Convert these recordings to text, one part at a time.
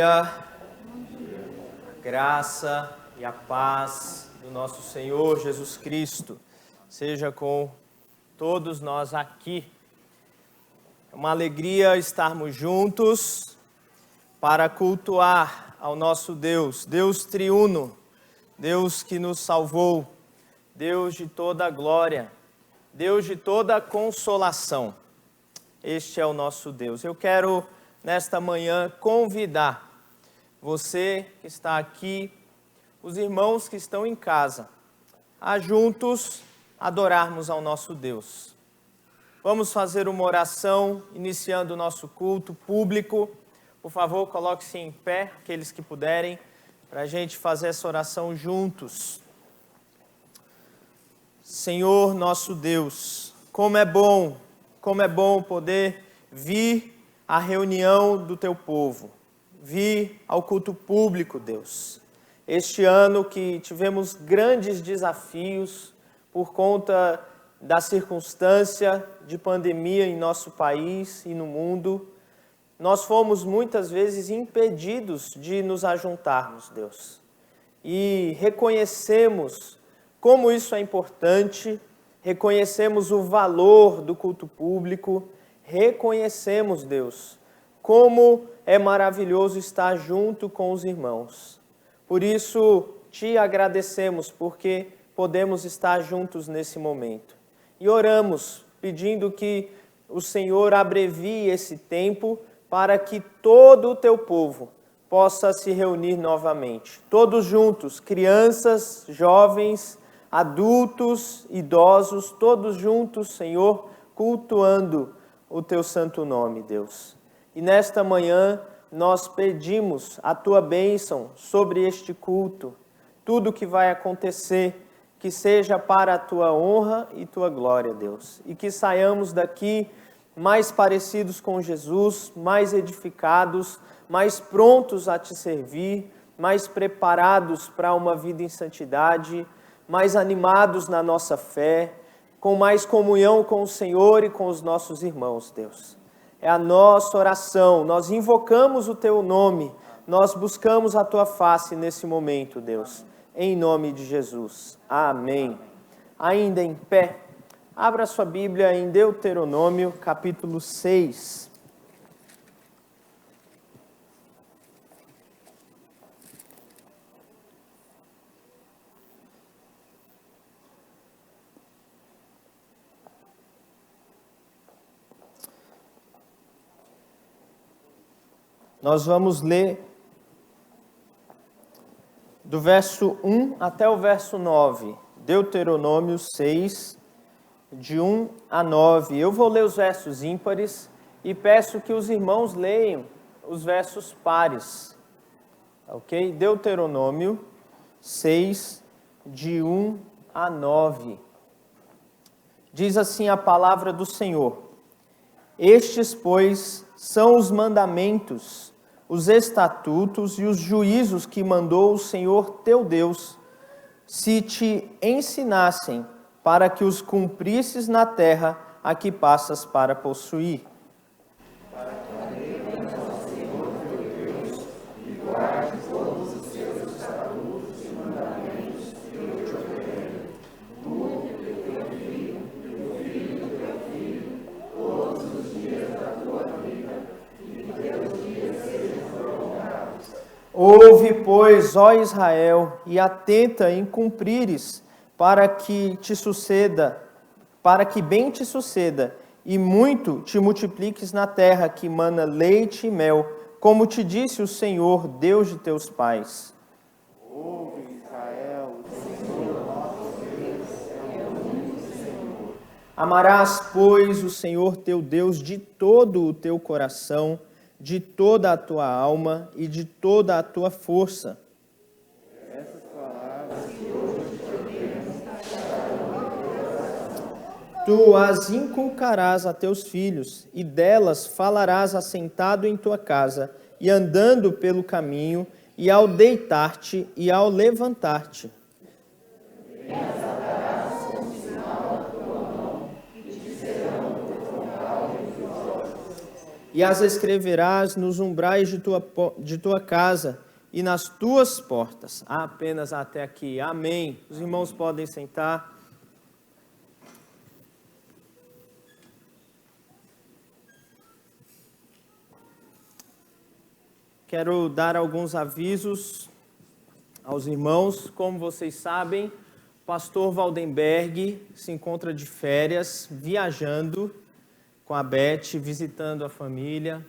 dia, a graça e a paz do nosso Senhor Jesus Cristo seja com todos nós aqui. É uma alegria estarmos juntos para cultuar ao nosso Deus, Deus triuno, Deus que nos salvou, Deus de toda glória, Deus de toda consolação. Este é o nosso Deus. Eu quero, nesta manhã, convidar você que está aqui, os irmãos que estão em casa, a juntos adorarmos ao nosso Deus. Vamos fazer uma oração, iniciando o nosso culto público. Por favor, coloque-se em pé, aqueles que puderem, para a gente fazer essa oração juntos. Senhor nosso Deus, como é bom poder vir à reunião do Teu povo, vir ao culto público, Deus. Este ano que tivemos grandes desafios por conta da circunstância de pandemia em nosso país e no mundo, nós fomos muitas vezes impedidos de nos ajuntarmos, Deus. E reconhecemos como isso é importante, reconhecemos o valor do culto público, reconhecemos, Deus, como é maravilhoso estar junto com os irmãos. Por isso, te agradecemos porque podemos estar juntos nesse momento. E oramos, pedindo que o Senhor abrevie esse tempo para que todo o teu povo possa se reunir novamente. Todos juntos, crianças, jovens, adultos, idosos, todos juntos, Senhor, cultuando o Teu santo nome, Deus. E nesta manhã, nós pedimos a Tua bênção sobre este culto, tudo que vai acontecer, que seja para a Tua honra e Tua glória, Deus. E que saiamos daqui mais parecidos com Jesus, mais edificados, mais prontos a Te servir, mais preparados para uma vida em santidade, mais animados na nossa fé, com mais comunhão com o Senhor e com os nossos irmãos, Deus. É a nossa oração, nós invocamos o Teu nome, nós buscamos a Tua face nesse momento, Deus, em nome de Jesus. Amém. Ainda em pé, abra sua Bíblia em Deuteronômio, capítulo 6. Nós vamos ler do verso 1 até o verso 9. Deuteronômio 6, de 1 a 9. Eu vou ler os versos ímpares e peço que os irmãos leiam os versos pares. Ok? Deuteronômio 6, de 1 a 9. Diz assim a palavra do Senhor: Estes, pois, são os mandamentos, os estatutos e os juízos que mandou o Senhor teu Deus, se te ensinassem, para que os cumprisses na terra a que passas para possuir. Para que temas ao Senhor teu Deus e guardes todos os seus estatutos e mandamentos que eu te ordeno, tu e teu filho, teu filho, todos os dias da tua vida, e teus dias sejam prolongados. Ouve, pois, ó Israel, e atenta em cumprires, para que bem te suceda, e muito te multipliques na terra que mana leite e mel, como te disse o Senhor, Deus de teus pais. Ouve, Israel, o Senhor nosso Deus é o único Senhor. Amarás, pois, o Senhor teu Deus de todo o teu coração, de toda a tua alma e de toda a tua força. Essas palavras que hoje te ordeno tu as inculcarás a teus filhos, e delas falarás assentado em tua casa, e andando pelo caminho, e ao deitar-te e ao levantar-te. e as escreverás nos umbrais de tua casa e nas tuas portas. Apenas até aqui. Amém. Os irmãos podem sentar. Quero dar alguns avisos aos irmãos. Como vocês sabem, o pastor Valdenberg se encontra de férias, viajando com a Beth, visitando a família.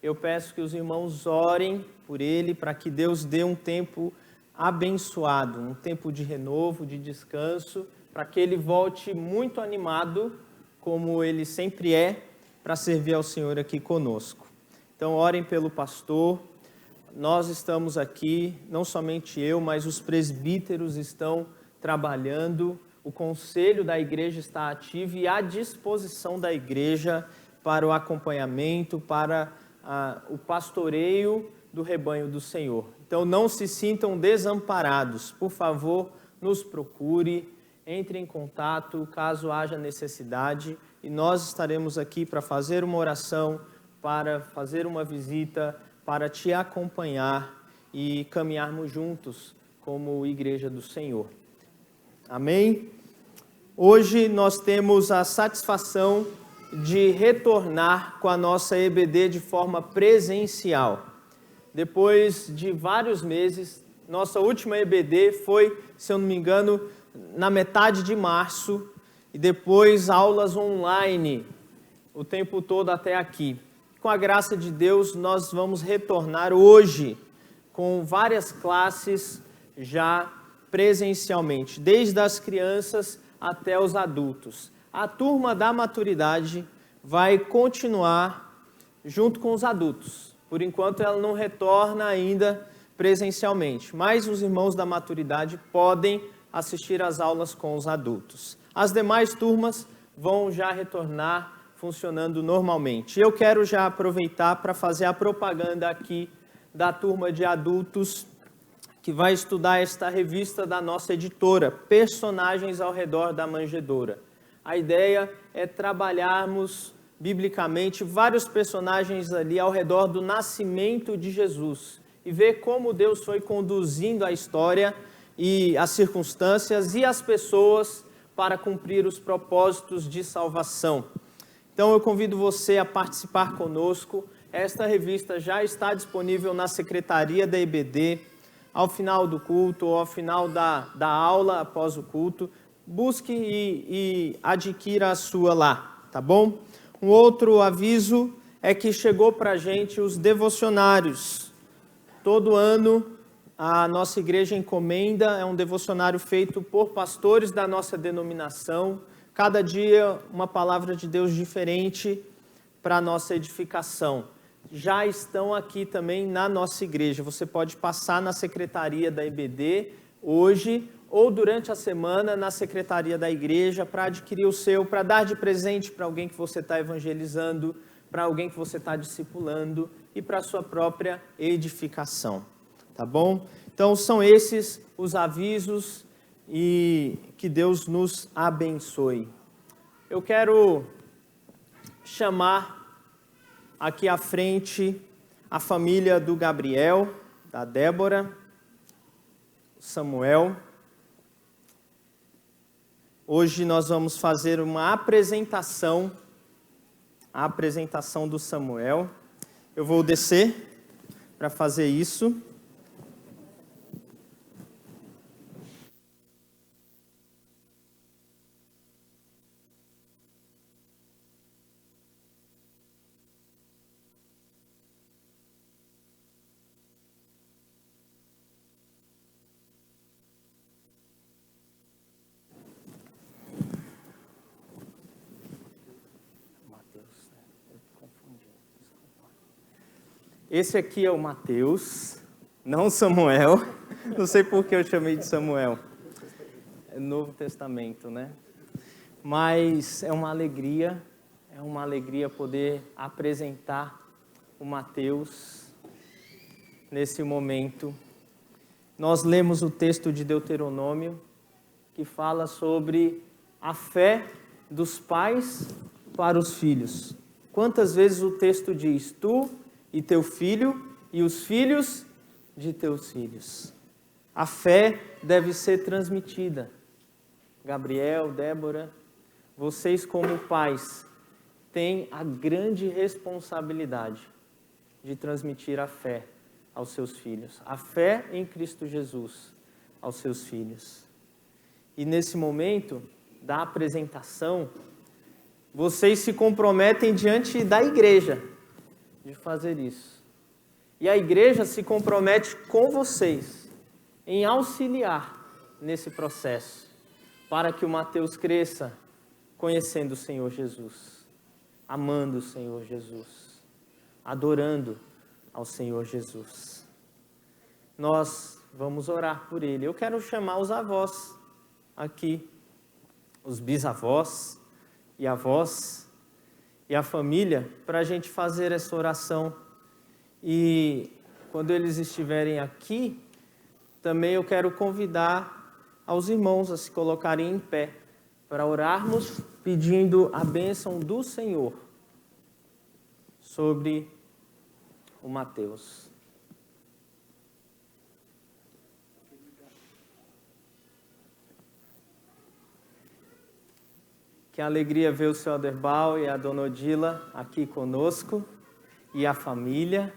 Eu peço que os irmãos orem por ele, para que Deus dê um tempo abençoado, um tempo de renovo, de descanso, para que ele volte muito animado, como ele sempre é, para servir ao Senhor aqui conosco. Então, orem pelo pastor. Nós estamos aqui, não somente eu, mas os presbíteros estão trabalhando, o conselho da igreja está ativo e à disposição da igreja para o acompanhamento, para o pastoreio do rebanho do Senhor. Então não se sintam desamparados, por favor, nos procure, entre em contato caso haja necessidade e nós estaremos aqui para fazer uma oração, para fazer uma visita, para te acompanhar e caminharmos juntos como igreja do Senhor. Amém? Hoje nós temos a satisfação de retornar com a nossa EBD de forma presencial. Depois de vários meses, nossa última EBD foi, se eu não me engano, na metade de março, e depois aulas online o tempo todo até aqui. Com a graça de Deus, nós vamos retornar hoje com várias classes já presencialmente, desde as crianças até os adultos. A turma da maturidade vai continuar junto com os adultos. Por enquanto ela não retorna ainda presencialmente, mas os irmãos da maturidade podem assistir às aulas com os adultos. As demais turmas vão já retornar funcionando normalmente. Eu quero já aproveitar para fazer a propaganda aqui da turma de adultos que vai estudar esta revista da nossa editora, Personagens ao Redor da Manjedoura. A ideia é trabalharmos biblicamente vários personagens ali ao redor do nascimento de Jesus e ver como Deus foi conduzindo a história e as circunstâncias e as pessoas para cumprir os propósitos de salvação. Então eu convido você a participar conosco. Esta revista já está disponível na secretaria da EBD. Ao final do culto ou ao final da aula, após o culto, busque e adquira a sua lá, tá bom? Um outro aviso é que chegou para a gente os devocionários. Todo ano a nossa igreja encomenda, é um devocionário feito por pastores da nossa denominação. Cada dia uma palavra de Deus diferente para a nossa edificação. Já estão aqui também na nossa igreja. Você pode passar na secretaria da EBD hoje ou durante a semana na secretaria da igreja para adquirir o seu, para dar de presente para alguém que você está evangelizando, para alguém que você está discipulando e para a sua própria edificação. Tá bom? Então são esses os avisos e que Deus nos abençoe. Eu quero chamar aqui à frente a família do Gabriel, da Débora, Samuel. Hoje nós vamos fazer uma apresentação, a apresentação do Samuel. Eu vou descer para fazer isso. Esse aqui é o Mateus, não Samuel. Não sei por que eu chamei de Samuel. É Novo Testamento, né? Mas é uma alegria poder apresentar o Mateus nesse momento. Nós lemos o texto de Deuteronômio, que fala sobre a fé dos pais para os filhos. Quantas vezes o texto diz, tu e teu filho e os filhos de teus filhos. A fé deve ser transmitida. Gabriel, Débora, vocês como pais têm a grande responsabilidade de transmitir a fé aos seus filhos. A fé em Cristo Jesus aos seus filhos. E nesse momento da apresentação, vocês se comprometem diante da igreja de fazer isso. E a igreja se compromete com vocês em auxiliar nesse processo, para que o Mateus cresça conhecendo o Senhor Jesus, amando o Senhor Jesus, adorando ao Senhor Jesus. Nós vamos orar por ele. Eu quero chamar os avós aqui, os bisavós e avós e a família, para a gente fazer essa oração. E quando eles estiverem aqui, também eu quero convidar aos irmãos a se colocarem em pé para orarmos pedindo a bênção do Senhor sobre o Mateus. Que alegria ver o seu Aderbal e a dona Odila aqui conosco e a família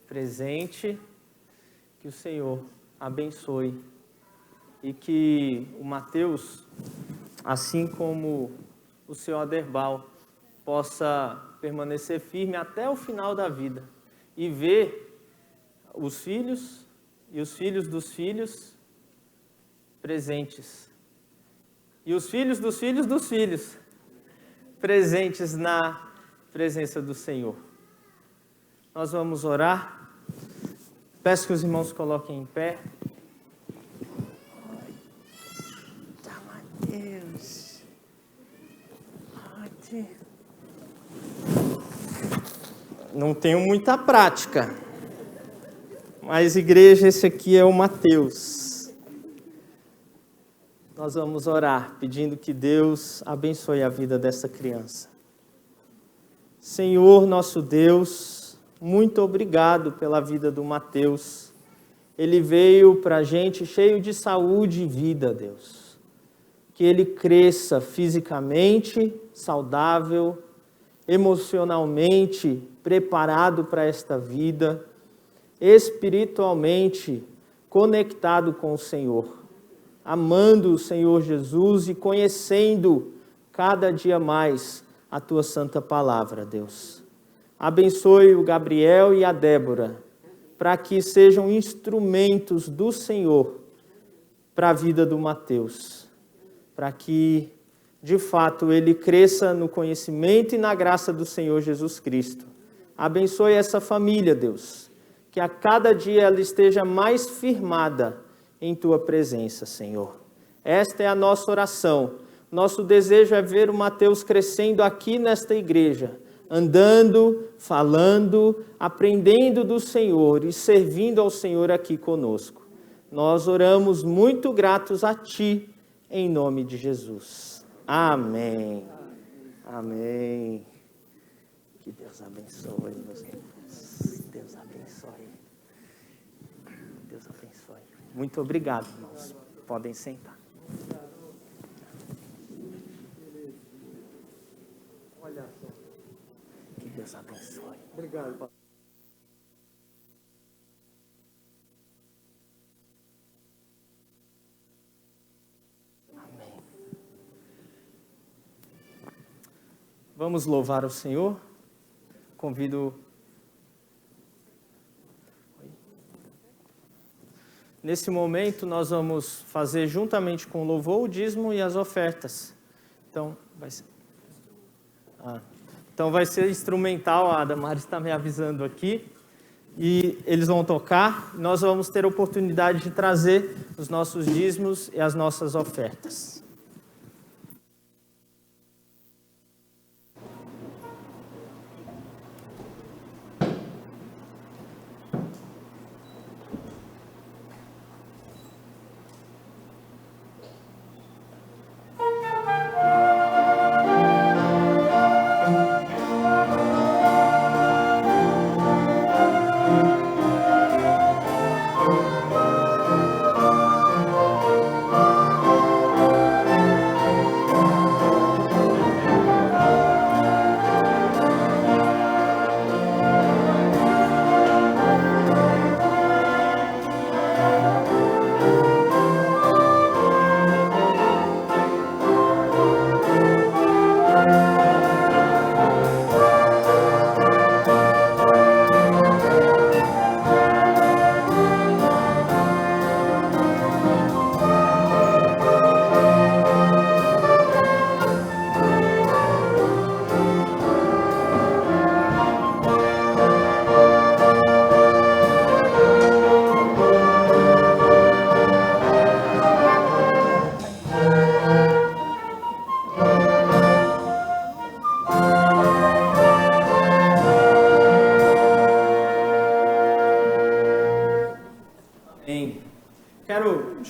presente. Que o Senhor abençoe e que o Mateus, assim como o seu Aderbal, possa permanecer firme até o final da vida e ver os filhos e os filhos dos filhos presentes. E os filhos dos filhos dos filhos presentes na presença do Senhor. Nós vamos orar. Peço que os irmãos coloquem em pé. Mateus. Não tenho muita prática, mas igreja, esse aqui é o Mateus. Nós vamos orar pedindo que Deus abençoe a vida dessa criança. Senhor, nosso Deus, muito obrigado pela vida do Mateus. Ele veio para a gente cheio de saúde e vida, Deus. Que ele cresça fisicamente, saudável, emocionalmente preparado para esta vida, espiritualmente conectado com o Senhor, amando o Senhor Jesus e conhecendo cada dia mais a Tua santa palavra, Deus. Abençoe o Gabriel e a Débora, para que sejam instrumentos do Senhor para a vida do Mateus, para que, de fato, ele cresça no conhecimento e na graça do Senhor Jesus Cristo. Abençoe essa família, Deus, que a cada dia ela esteja mais firmada em Tua presença, Senhor. Esta é a nossa oração. Nosso desejo é ver o Mateus crescendo aqui nesta igreja, andando, falando, aprendendo do Senhor e servindo ao Senhor aqui conosco. Nós oramos muito gratos a Ti, em nome de Jesus. Amém. Amém. Que Deus abençoe, meus irmãos. Deus abençoe. Deus abençoe. Muito obrigado, irmãos. Podem sentar. Olha só. Que Deus abençoe. Obrigado. Amém. Vamos louvar o Senhor. Convido. Nesse momento, nós vamos fazer juntamente com o louvor, o dízimo e as ofertas. Então, vai ser instrumental, a Damares está me avisando aqui, e eles vão tocar. Nós vamos ter a oportunidade de trazer os nossos dízimos e as nossas ofertas.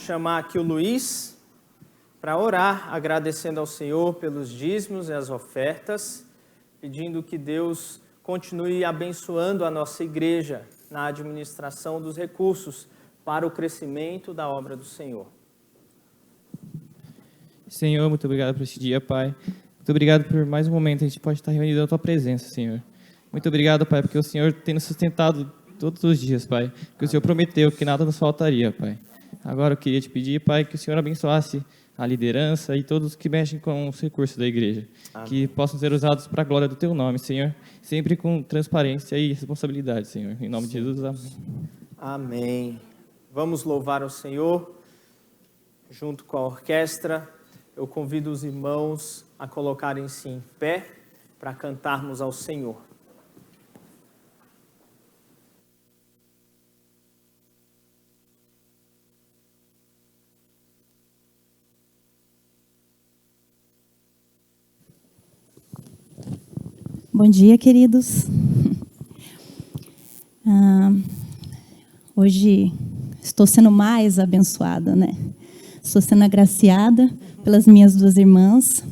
chamar aqui o Luiz para orar, agradecendo ao Senhor pelos dízimos e as ofertas, pedindo que Deus continue abençoando a nossa igreja na administração dos recursos para o crescimento da obra do Senhor. Senhor, muito obrigado por esse dia, Pai. Muito obrigado por mais um momento que a gente pode estar reunido na Tua presença, Senhor. Muito obrigado, Pai, porque o Senhor tem nos sustentado todos os dias, Pai. Que o Senhor prometeu que nada nos faltaria, Pai. Agora eu queria te pedir, Pai, que o Senhor abençoasse a liderança e todos que mexem com os recursos da igreja. Amém. Que possam ser usados para a glória do Teu nome, Senhor. Sempre com transparência e responsabilidade, Senhor. Em nome de Jesus, amém. Amém. Vamos louvar o Senhor junto com a orquestra. Eu convido os irmãos a colocarem-se em pé para cantarmos ao Senhor. Bom dia, queridos. Hoje estou sendo mais abençoada, né? Estou sendo agraciada pelas minhas duas irmãs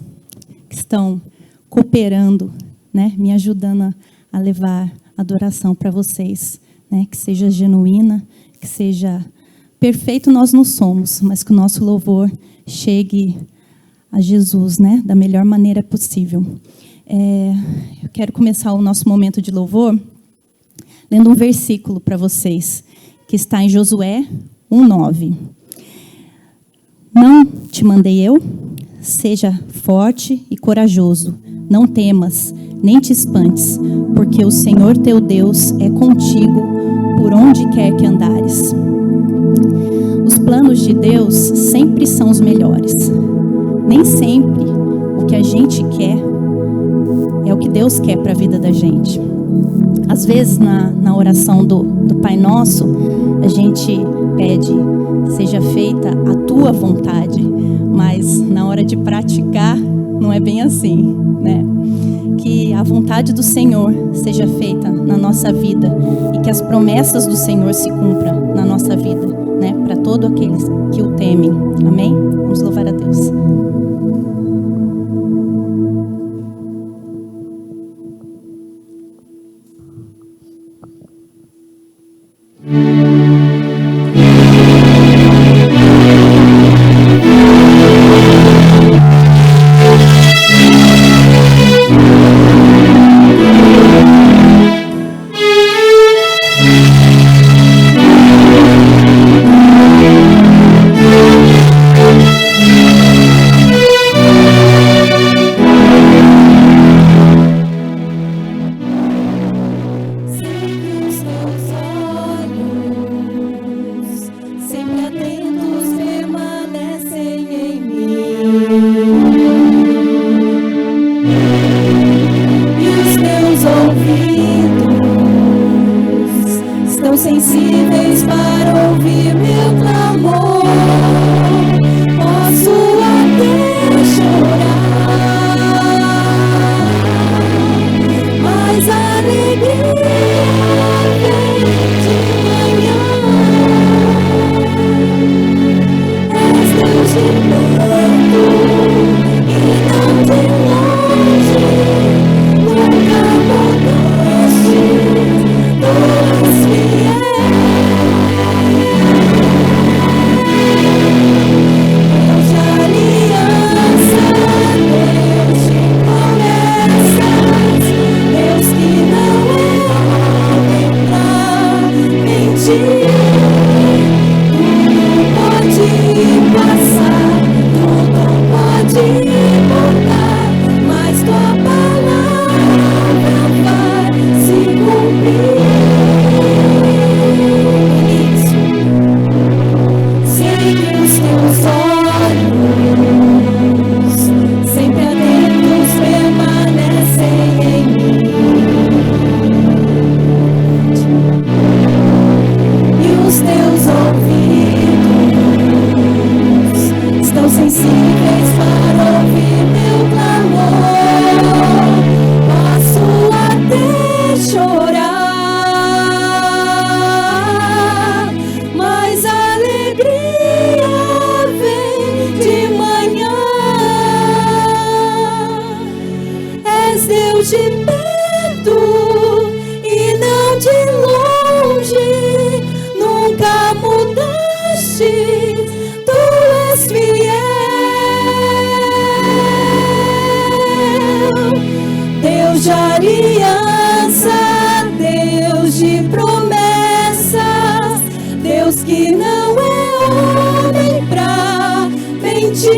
que estão cooperando, né? Me ajudando a levar adoração para vocês, né? Que seja genuína, que seja perfeito nós não somos, mas que o nosso louvor chegue a Jesus, né? Da melhor maneira possível. Eu quero começar o nosso momento de louvor lendo um versículo para vocês, que está em Josué 1:9. Não te mandei eu? Seja forte e corajoso, não temas, nem te espantes, porque o Senhor teu Deus é contigo por onde quer que andares. Os planos de Deus sempre são os melhores. Nem sempre o que a gente quer é o que Deus quer para a vida da gente. Às vezes, na oração do Pai Nosso, a gente pede, seja feita a tua vontade, mas na hora de praticar, não é bem assim, né? Que a vontade do Senhor seja feita na nossa vida e que as promessas do Senhor se cumpram na nossa vida, né? Para todos aqueles que o temem. Amém? Vamos louvar a Deus. Sensíveis para ouvir meu clamor, posso até chorar, mas a alegria vem de manhã. És Deus de perto e não de longe, nunca mudaste, tu és fiel. és Deus de perto e não de longe, nunca mudaste, tu és fiel. Deus de aliança, Deus de promessas, Deus que não é homem pra mentir.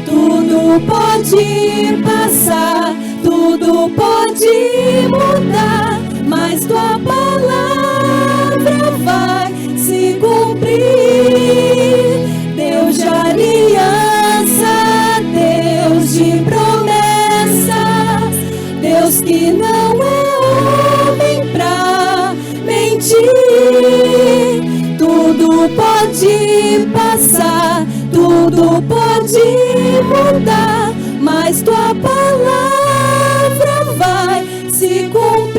Tudo pode passar, tudo pode mudar, mas tua palavra vai se cumprir. Deus de aliança, Deus de promessas, Deus que não é homem pra mentir. Tudo pode passar, tudo pode mudar, mas tua palavra vai se cumprir.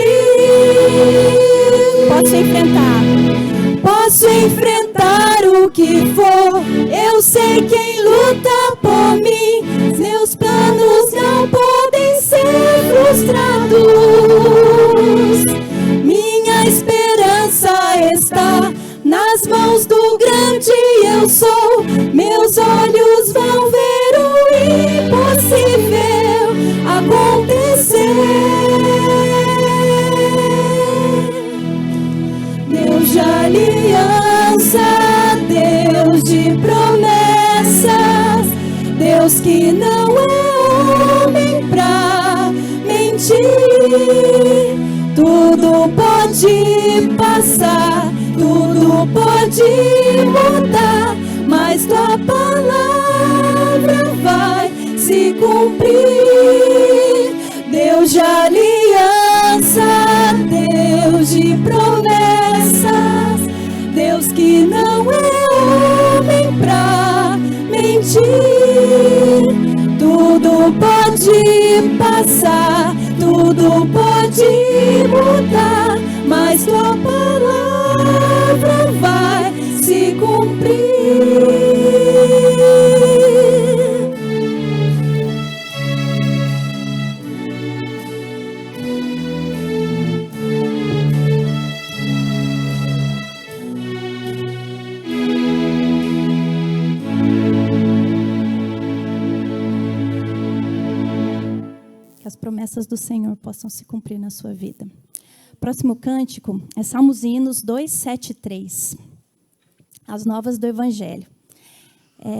Posso enfrentar o que for, eu sei quem luta por mim. Meus planos não podem ser frustrados. Minha esperança está nas mãos do grande eu sou. Meus olhos vão ver o impossível acontecer. Deus de aliança, Deus de promessas, Deus que não é homem pra mentir. Tudo pode passar, tudo pode mudar, mas tua palavra vai se cumprir. Deus de aliança, Deus de promessas, Deus que não é homem pra mentir. Tudo pode passar, tudo pode mudar, mas tua palavra vai se cumprir. Que as promessas do Senhor possam se cumprir na sua vida. Próximo cântico é Salmos e Hinos 273, as novas do Evangelho.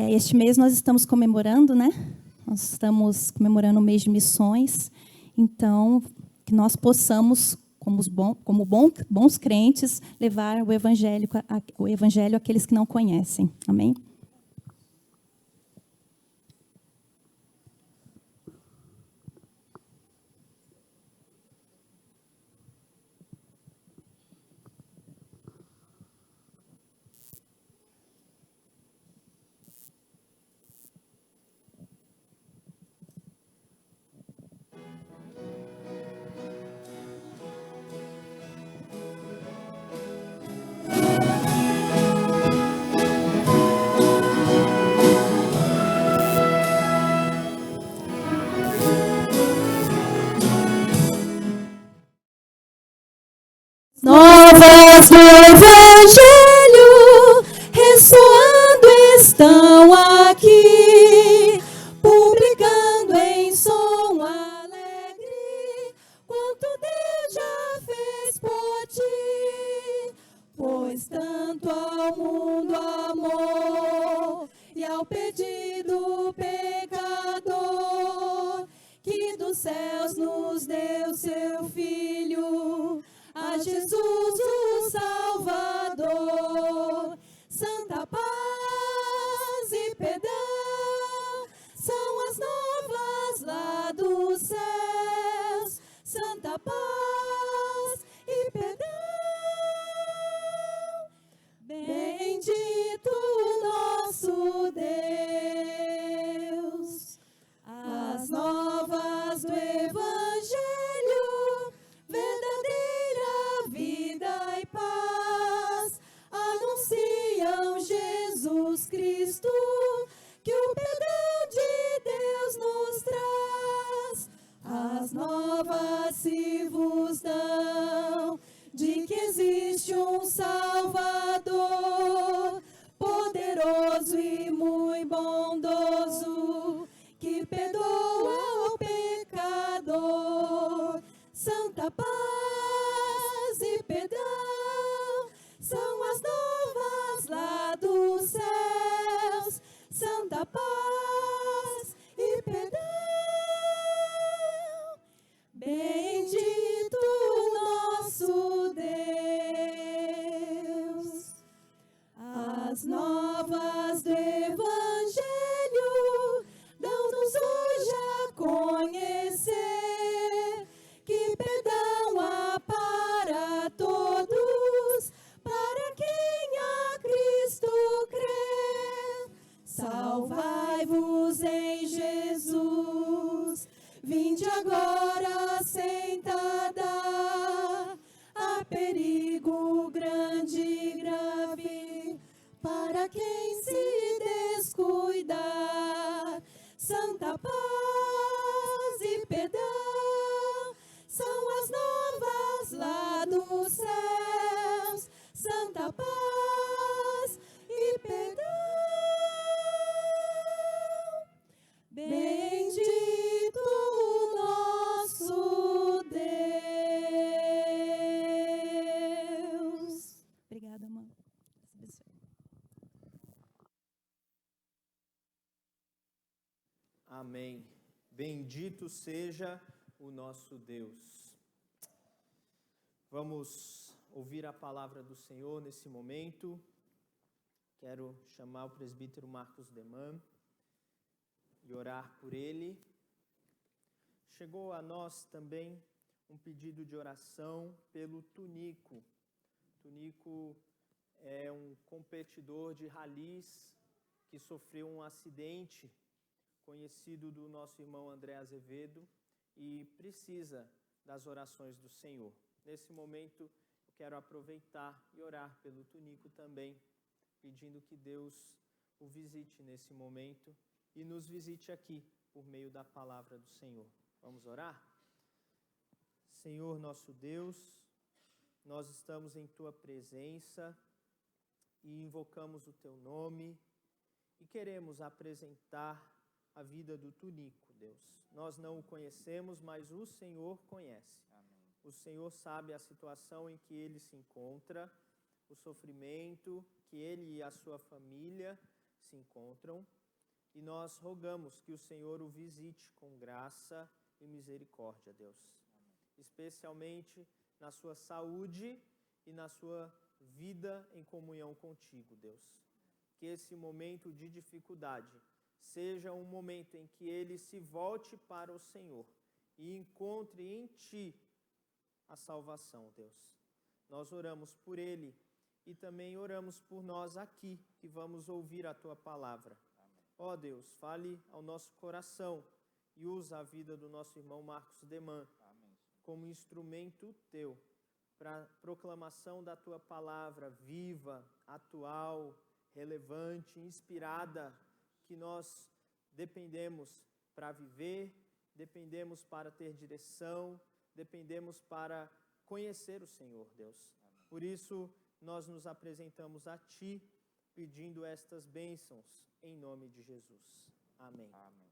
Este mês nós estamos comemorando, né? Nós estamos comemorando o mês de missões. Então, que nós possamos, como bons crentes, levar o Evangelho àqueles que não conhecem. Amém? Novas do Evangelho ressoando estão aqui, publicando em som alegre quanto Deus já fez por ti. Pois tanto ao mundo amou e ao pedido pecador, que dos céus nos deu seu Filho, a Jesus o Salvador. Santa paz e perdão são as novas lá dos céus. Santa paz e perdão, bendito nosso Deus. As novas do Evangelho, verdadeira vida e paz, anunciam boas novas se vos dão, de que existe um Salvador, poderoso e muito bondoso, que perdoa o pecador. Santa paz e perdão são as novas lá dos céus. Santa paz e perdão. Bendito nosso Deus. As novas do Evangelho dão-nos hoje a conhecer que perdão há para todos, para quem a Cristo crê. Salvai-vos em Jesus, vinde agora sentada, há perigo grande e grave para quem se descuidar. Santa paz e perdão são as novas lá dos céus. Santa paz e perdão. Bendito nosso Deus. Obrigada, mãe. Amém. Bendito seja o nosso Deus. Vamos ouvir a palavra do Senhor nesse momento. Quero chamar o presbítero Marcos Deman e orar por ele. Chegou a nós também um pedido de oração pelo Tunico. Tunico é um competidor de ralis que sofreu um acidente, conhecido do nosso irmão André Azevedo, e precisa das orações do Senhor. Nesse momento, eu quero aproveitar e orar pelo Tunico também, pedindo que Deus o visite nesse momento e nos visite aqui, por meio da palavra do Senhor. Vamos orar? Senhor nosso Deus, nós estamos em Tua presença e invocamos o Teu nome e queremos apresentar a vida do Tunico, Deus. Nós não o conhecemos, mas o Senhor conhece. Amém. O Senhor sabe a situação em que ele se encontra, o sofrimento que ele e a sua família se encontram, e nós rogamos que o Senhor o visite com graça e misericórdia, Deus. Amém. Especialmente na sua saúde e na sua vida em comunhão contigo, Deus. Que esse momento de dificuldade seja um momento em que ele se volte para o Senhor e encontre em Ti a salvação, Deus. Nós oramos por ele e também oramos por nós aqui, que vamos ouvir a Tua palavra. Ó Deus, fale ao nosso coração e usa a vida do nosso irmão Marcos Deman como instrumento Teu para a proclamação da Tua palavra viva, atual, relevante, inspirada, que nós dependemos para viver, dependemos para ter direção, dependemos para conhecer o Senhor, Deus. Amém. Por isso, nós nos apresentamos a Ti, pedindo estas bênçãos, em nome de Jesus. Amém. Amém.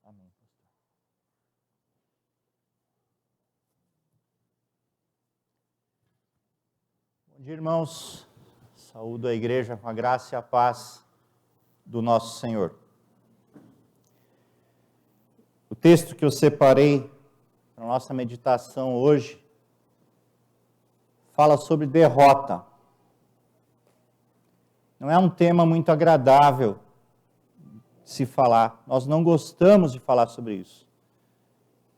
Amém, pastor. Bom dia, irmãos. Saúdo a igreja com a graça e a paz do nosso Senhor. O texto que eu separei para a nossa meditação hoje fala sobre derrota. Não é um tema muito agradável de se falar. Nós não gostamos de falar sobre isso.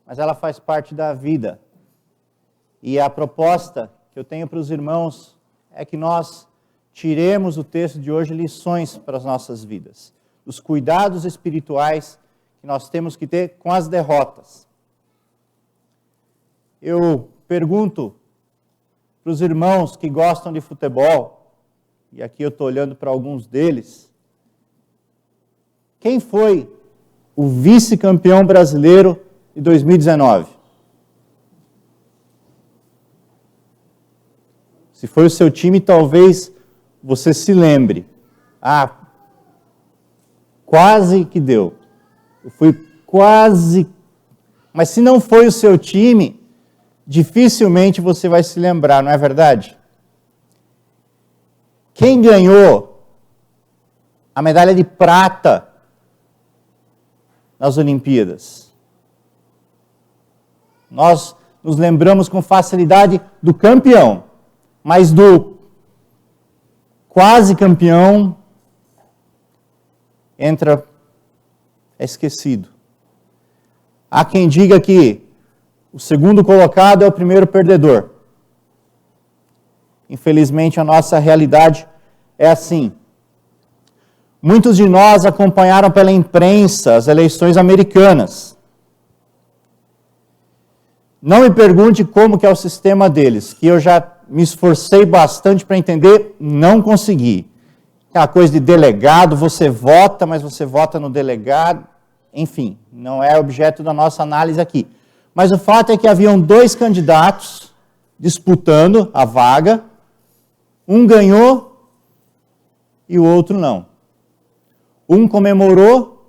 Mas ela faz parte da vida. E a proposta que eu tenho para os irmãos é que nós tiremos do texto de hoje lições para as nossas vidas. Os cuidados espirituais que nós temos que ter com as derrotas. Eu pergunto para os irmãos que gostam de futebol, e aqui eu estou olhando para alguns deles, quem foi o vice-campeão brasileiro de 2019? Se foi o seu time, talvez você se lembre. Ah, quase que deu. Eu fui quase. Mas se não foi o seu time, dificilmente você vai se lembrar, não é verdade? Quem ganhou a medalha de prata nas Olimpíadas? Nós nos lembramos com facilidade do campeão, mas do quase campeão é esquecido. Há quem diga que o segundo colocado é o primeiro perdedor. Infelizmente, a nossa realidade é assim. Muitos de nós acompanharam pela imprensa as eleições americanas. Não me pergunte como que é o sistema deles, que eu já me esforcei bastante para entender, não consegui. Aquela coisa de delegado, você vota, mas você vota no delegado. Enfim, não é objeto da nossa análise aqui. Mas o fato é que haviam 2 candidatos disputando a vaga. Um ganhou e o outro não. Um comemorou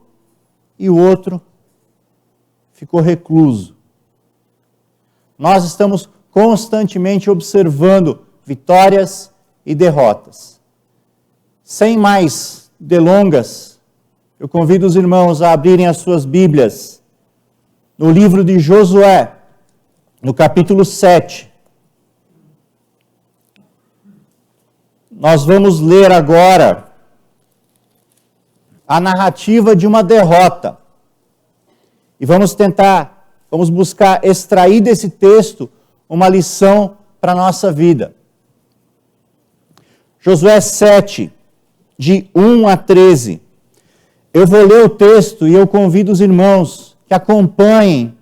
e o outro ficou recluso. Nós estamos constantemente observando vitórias e derrotas. Sem mais delongas, eu convido os irmãos a abrirem as suas Bíblias no livro de Josué, no capítulo 7. Nós vamos ler agora a narrativa de uma derrota. E vamos buscar extrair desse texto uma lição para a nossa vida. Josué 7, de 1 a 13. Eu vou ler o texto e eu convido os irmãos que acompanhem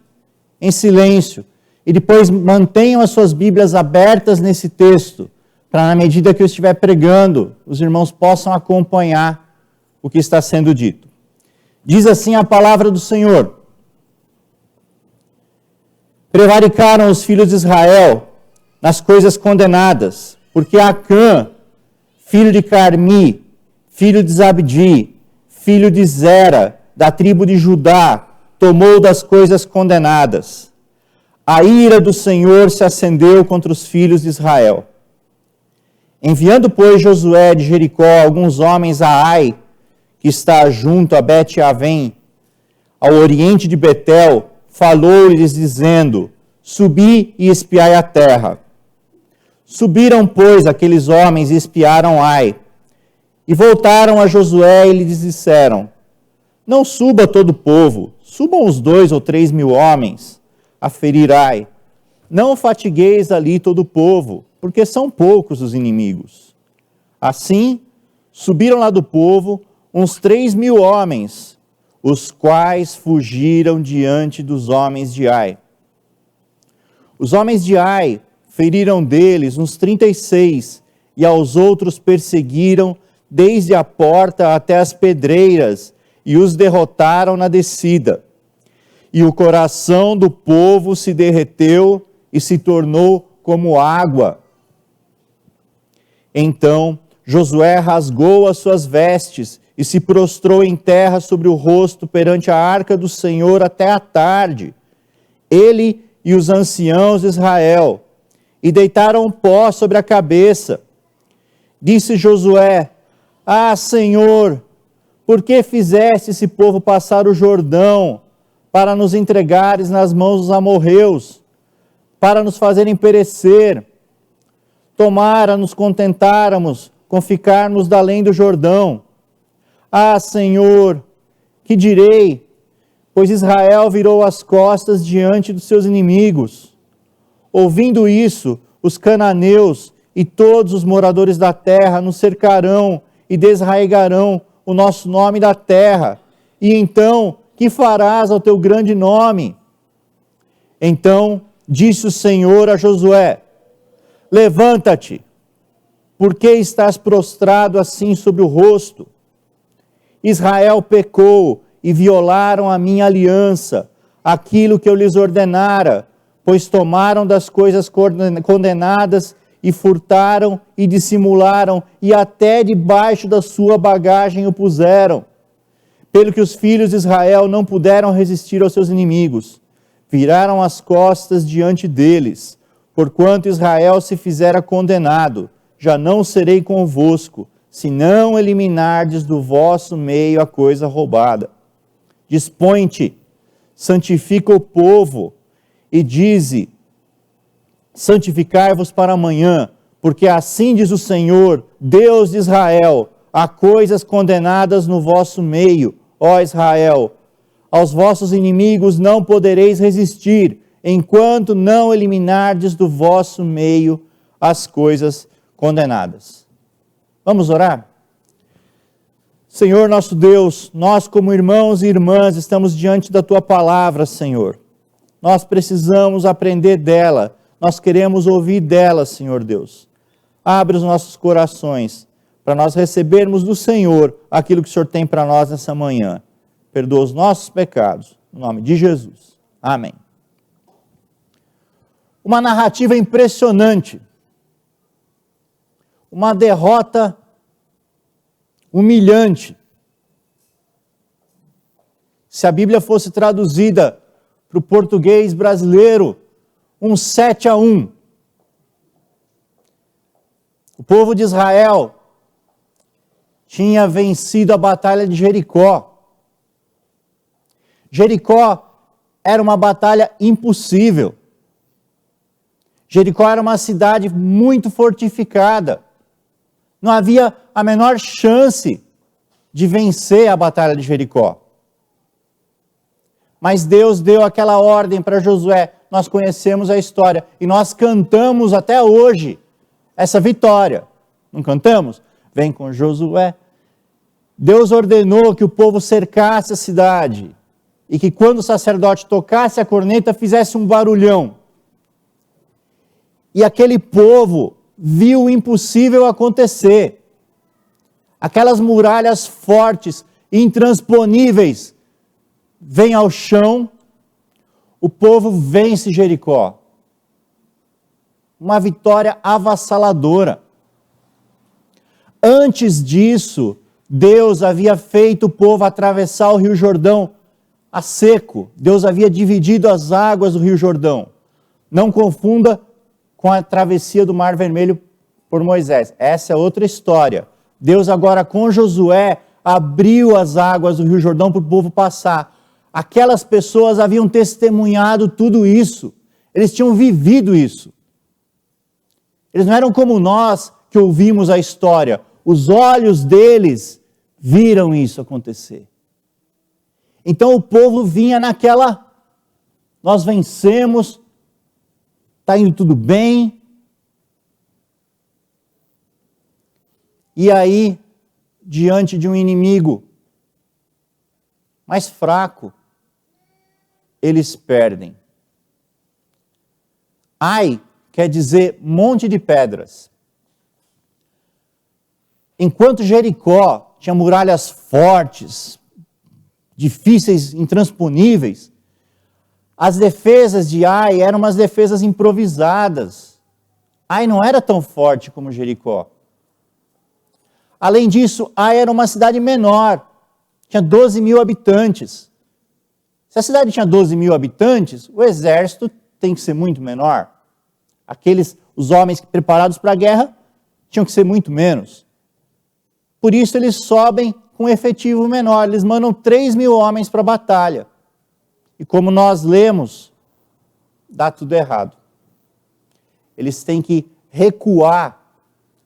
em silêncio e depois mantenham as suas Bíblias abertas nesse texto, para na medida que eu estiver pregando, os irmãos possam acompanhar o que está sendo dito. Diz assim a palavra do Senhor: prevaricaram os filhos de Israel nas coisas condenadas, porque Acã, filho de Carmi, filho de Zabdi, filho de Zera, da tribo de Judá, tomou das coisas condenadas. A ira do Senhor se acendeu contra os filhos de Israel. Enviando, pois, Josué de Jericó alguns homens a Ai, que está junto a Bet-Avém, ao oriente de Betel, falou-lhes dizendo: subi e espiai a terra. Subiram, pois, aqueles homens e espiaram Ai, e voltaram a Josué e lhes disseram: não suba todo o povo, subam os 2 ou 3 mil homens a ferir Ai. Não fatigueis ali todo o povo, porque são poucos os inimigos. Assim, subiram lá do povo uns 3 mil homens, os quais fugiram diante dos homens de Ai. Os homens de Ai feriram deles uns 36, e aos outros perseguiram desde a porta até as pedreiras, e os derrotaram na descida. E o coração do povo se derreteu e se tornou como água. Então Josué rasgou as suas vestes e se prostrou em terra sobre o rosto perante a arca do Senhor até a tarde, ele e os anciãos de Israel, e deitaram pó sobre a cabeça. Disse Josué: ah, Senhor, por que fizeste esse povo passar o Jordão para nos entregares nas mãos dos amorreus, para nos fazerem perecer? Tomara nos contentáramos com ficarmos da além do Jordão. Ah, Senhor, que direi? Pois Israel virou as costas diante dos seus inimigos. Ouvindo isso, os cananeus e todos os moradores da terra nos cercarão e desarraigarão o nosso nome da terra. E então, que farás ao teu grande nome? Então disse o Senhor a Josué: levanta-te, por que estás prostrado assim sobre o rosto? Israel pecou e violaram a minha aliança, aquilo que eu lhes ordenara, pois tomaram das coisas condenadas e furtaram e dissimularam, e até debaixo da sua bagagem o puseram. Pelo que os filhos de Israel não puderam resistir aos seus inimigos, viraram as costas diante deles. Porquanto Israel se fizera condenado, já não serei convosco, se não eliminardes do vosso meio a coisa roubada. Dispõe-te, santifica o povo, e dize: santificai-vos para amanhã, porque assim diz o Senhor, Deus de Israel, há coisas condenadas no vosso meio, ó Israel. Aos vossos inimigos não podereis resistir, enquanto não eliminardes do vosso meio as coisas condenadas. Vamos orar? Senhor nosso Deus, nós como irmãos e irmãs estamos diante da Tua palavra, Senhor. Nós precisamos aprender dela, nós queremos ouvir dela, Senhor Deus. Abre os nossos corações para nós recebermos do Senhor aquilo que o Senhor tem para nós nessa manhã. Perdoa os nossos pecados, em nome de Jesus. Amém. Uma narrativa impressionante. Uma derrota humilhante. Se a Bíblia fosse traduzida para o português brasileiro, um 7-1. O povo de Israel tinha vencido a batalha de Jericó. Jericó era uma batalha impossível. Jericó era uma cidade muito fortificada. Não havia a menor chance de vencer a batalha de Jericó. Mas Deus deu aquela ordem para Josué. Nós conhecemos a história e nós cantamos até hoje essa vitória. Não cantamos? Vem com Josué. Deus ordenou que o povo cercasse a cidade e que quando o sacerdote tocasse a corneta, fizesse um barulhão. E aquele povo viu o impossível acontecer. Aquelas muralhas fortes, intransponíveis, vêm ao chão, o povo vence Jericó. Uma vitória avassaladora. Antes disso, Deus havia feito o povo atravessar o Rio Jordão a seco. Deus havia dividido as águas do Rio Jordão. Não confunda com a travessia do Mar Vermelho por Moisés. Essa é outra história. Deus agora com Josué abriu as águas do Rio Jordão para o povo passar. Aquelas pessoas haviam testemunhado tudo isso. Eles tinham vivido isso. Eles não eram como nós que ouvimos a história. Os olhos deles viram isso acontecer. Então o povo vinha naquela, nós vencemos, está indo tudo bem. E aí, diante de um inimigo mais fraco, eles perdem. Ai quer dizer monte de pedras. Enquanto Jericó tinha muralhas fortes, difíceis, intransponíveis, as defesas de Ai eram umas defesas improvisadas. Ai não era tão forte como Jericó. Além disso, Ai era uma cidade menor, tinha 12 mil habitantes. Se a cidade tinha 12 mil habitantes, o exército tem que ser muito menor. Os homens preparados para a guerra, tinham que ser muito menos. Por isso eles sobem com um efetivo menor, eles mandam 3 mil homens para a batalha. E como nós lemos, dá tudo errado. Eles têm que recuar,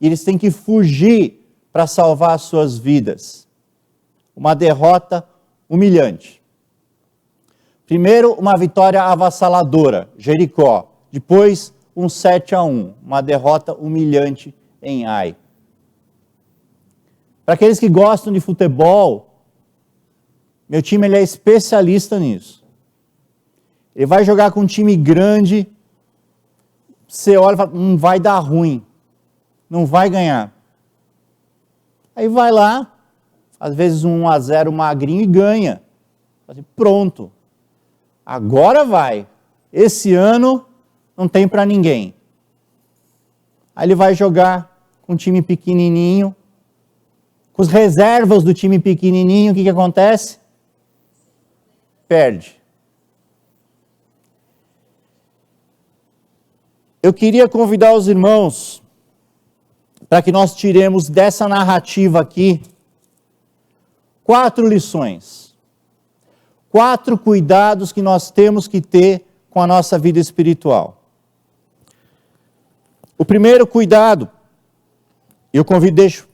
eles têm que fugir para salvar as suas vidas. Uma derrota humilhante. Primeiro, uma vitória avassaladora, Jericó. Depois, um 7-1, uma derrota humilhante em Ai. Para aqueles que gostam de futebol, meu time ele é especialista nisso. Ele vai jogar com um time grande, você olha e fala, vai dar ruim, não vai ganhar. Aí vai lá, às vezes um 1-0 magrinho e ganha. Pronto. agora vai. Esse ano não tem para ninguém. Aí ele vai jogar com um time pequenininho, com as reservas do time pequenininho, o que acontece? Perde. Eu queria convidar os irmãos para que nós tiremos dessa narrativa aqui 4 lições. 4 cuidados que nós temos que ter com a nossa vida espiritual. O primeiro cuidado, eu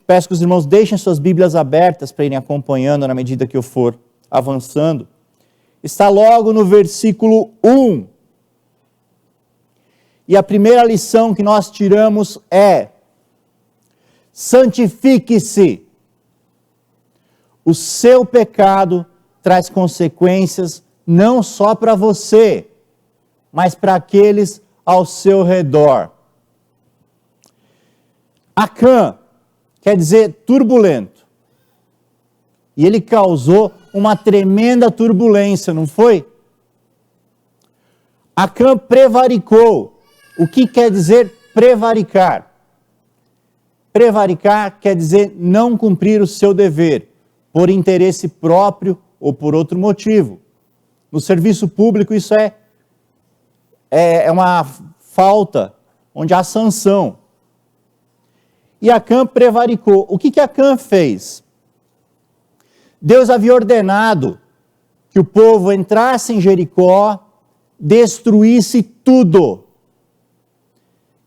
peço que os irmãos deixem suas Bíblias abertas para irem acompanhando na medida que eu for avançando. Está logo no versículo 1. E a primeira lição que nós tiramos é: santifique-se. O seu pecado traz consequências não só para você, mas para aqueles ao seu redor. Acã quer dizer turbulento. E ele causou uma tremenda turbulência, não foi? Acã prevaricou. O que quer dizer prevaricar? Prevaricar quer dizer não cumprir o seu dever, por interesse próprio ou por outro motivo. No serviço público isso é uma falta, onde há sanção. E Acã prevaricou. O que Acã fez? Deus havia ordenado que o povo entrasse em Jericó, destruísse tudo,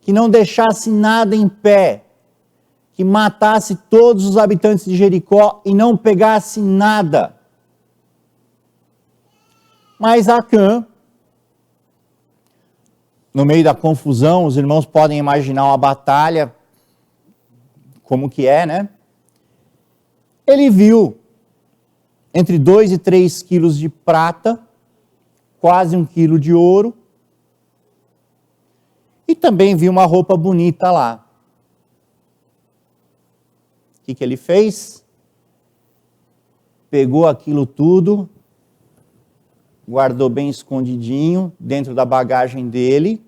que não deixasse nada em pé, que matasse todos os habitantes de Jericó e não pegasse nada. Mas Acã, no meio da confusão, os irmãos podem imaginar uma batalha, como que é, né? Ele viu entre 2 e 3 quilos de prata, quase 1 quilo de ouro, e também viu uma roupa bonita lá. O que ele fez? Pegou aquilo tudo, guardou bem escondidinho dentro da bagagem dele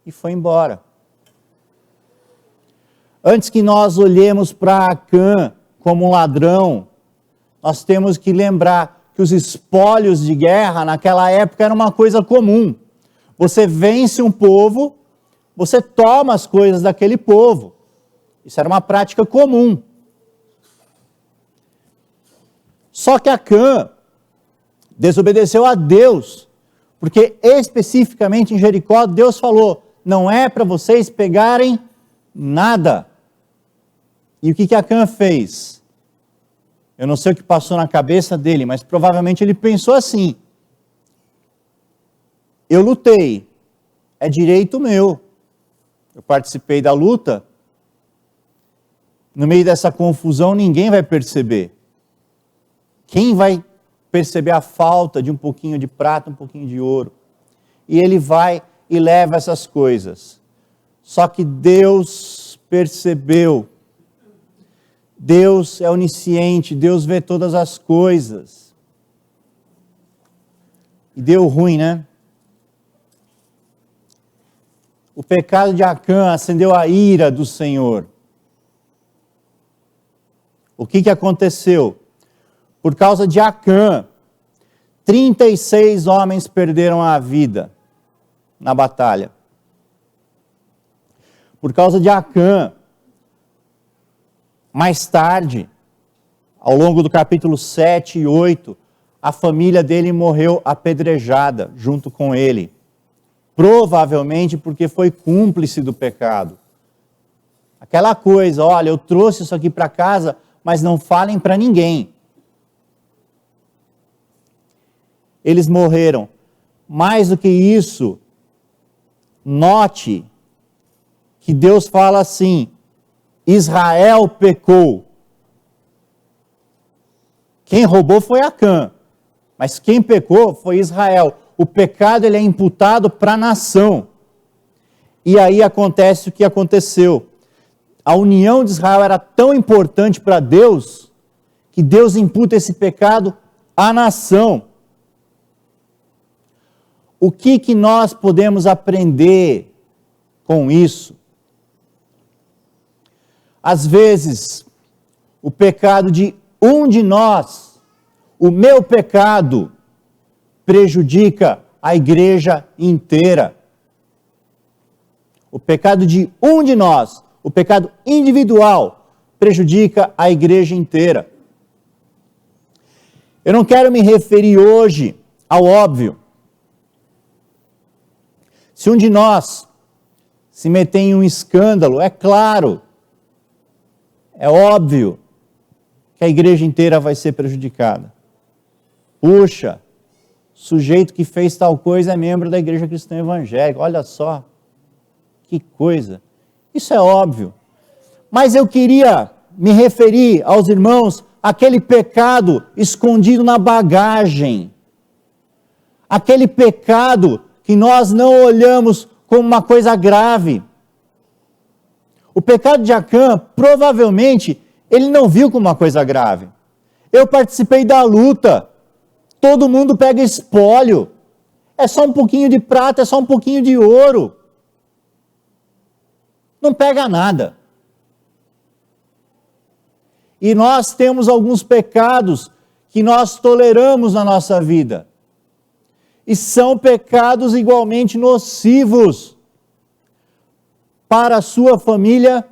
e foi embora. Antes que nós olhemos para Acã como um ladrão, nós temos que lembrar que os espólios de guerra naquela época era uma coisa comum. Você vence um povo, você toma as coisas daquele povo. Isso era uma prática comum. Só que Acã desobedeceu a Deus, porque especificamente em Jericó Deus falou: não é para vocês pegarem nada. E o que Acã fez? Eu não sei o que passou na cabeça dele, mas provavelmente ele pensou assim: eu lutei, é direito meu, eu participei da luta, no meio dessa confusão ninguém vai perceber. Quem vai perceber a falta de um pouquinho de prata, um pouquinho de ouro? E ele vai e leva essas coisas. Só que Deus percebeu. Deus é onisciente, Deus vê todas as coisas. E deu ruim, né? O pecado de Acã acendeu a ira do Senhor. O que aconteceu? Por causa de Acã, 36 homens perderam a vida na batalha. Por causa de Acã, mais tarde, ao longo do capítulo 7 e 8, a família dele morreu apedrejada junto com ele. Provavelmente porque foi cúmplice do pecado. Aquela coisa, olha, eu trouxe isso aqui para casa, mas não falem para ninguém. Eles morreram. Mais do que isso, note que Deus fala assim: Israel pecou. Quem roubou foi Acã, mas quem pecou foi Israel. O pecado ele é imputado para a nação. E aí acontece o que aconteceu. A união de Israel era tão importante para Deus, que Deus imputa esse pecado à nação. O que nós podemos aprender com isso? Às vezes, o pecado de um de nós, o meu pecado, prejudica a igreja inteira. O pecado de um de nós, o pecado individual, prejudica a igreja inteira. Eu não quero me referir hoje ao óbvio. Se um de nós se meter em um escândalo, é claro, é óbvio que a igreja inteira vai ser prejudicada. Puxa, o sujeito que fez tal coisa é membro da igreja cristã evangélica, olha só, que coisa. Isso é óbvio. Mas eu queria me referir aos irmãos aquele pecado escondido na bagagem, aquele pecado que nós não olhamos como uma coisa grave. O pecado de Acã, provavelmente, ele não viu como uma coisa grave. Eu participei da luta, todo mundo pega espólio, é só um pouquinho de prata, é só um pouquinho de ouro. Não pega nada. E nós temos alguns pecados que nós toleramos na nossa vida. E são pecados igualmente nocivos para a sua família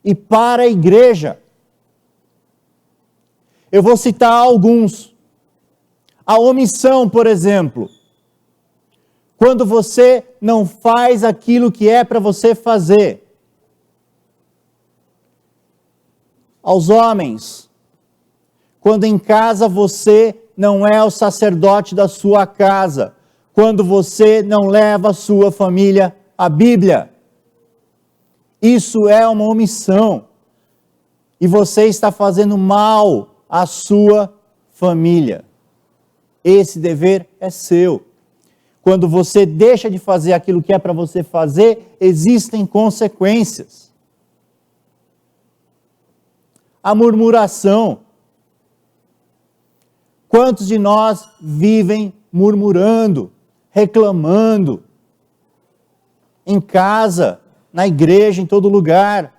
e para a igreja. Eu vou citar alguns. A omissão, por exemplo. Quando você não faz aquilo que é para você fazer. Aos homens, quando em casa você não é o sacerdote da sua casa, quando você não leva a sua família à Bíblia. Isso é uma omissão. E você está fazendo mal à sua família. Esse dever é seu. Quando você deixa de fazer aquilo que é para você fazer, existem consequências. A murmuração. Quantos de nós vivem murmurando, reclamando? Em casa, na igreja, em todo lugar.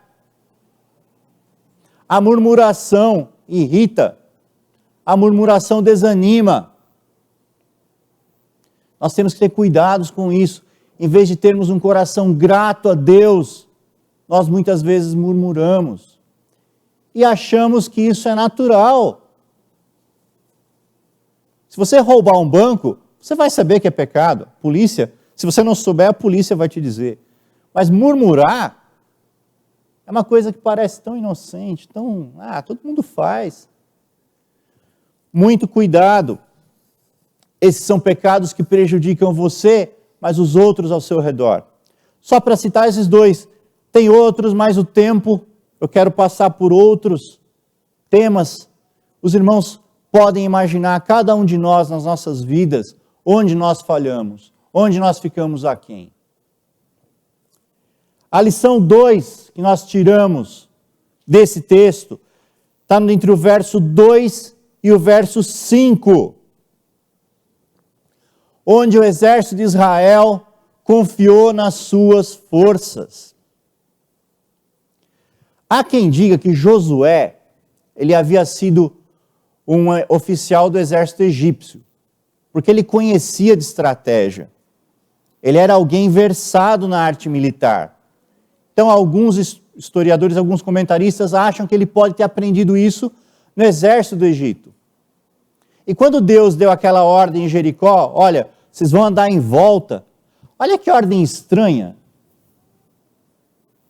A murmuração irrita. A murmuração desanima. Nós temos que ter cuidados com isso. Em vez de termos um coração grato a Deus, nós muitas vezes murmuramos. E achamos que isso é natural. Se você roubar um banco, você vai saber que é pecado. Polícia, se você não souber, a polícia vai te dizer. Mas murmurar é uma coisa que parece tão inocente, todo mundo faz. Muito cuidado. Esses são pecados que prejudicam você, mas os outros ao seu redor. Só para citar esses dois, tem outros, mas o tempo, eu quero passar por outros temas. Os irmãos podem imaginar, cada um de nós nas nossas vidas, onde nós falhamos, onde nós ficamos aquém. A lição 2 que nós tiramos desse texto está entre o verso 2 e o verso 5, onde o exército de Israel confiou nas suas forças. Há quem diga que Josué, ele havia sido um oficial do exército egípcio, porque ele conhecia de estratégia. Ele era alguém versado na arte militar. Então, alguns historiadores, alguns comentaristas acham que ele pode ter aprendido isso no exército do Egito. E quando Deus deu aquela ordem em Jericó, olha, vocês vão andar em volta, olha que ordem estranha.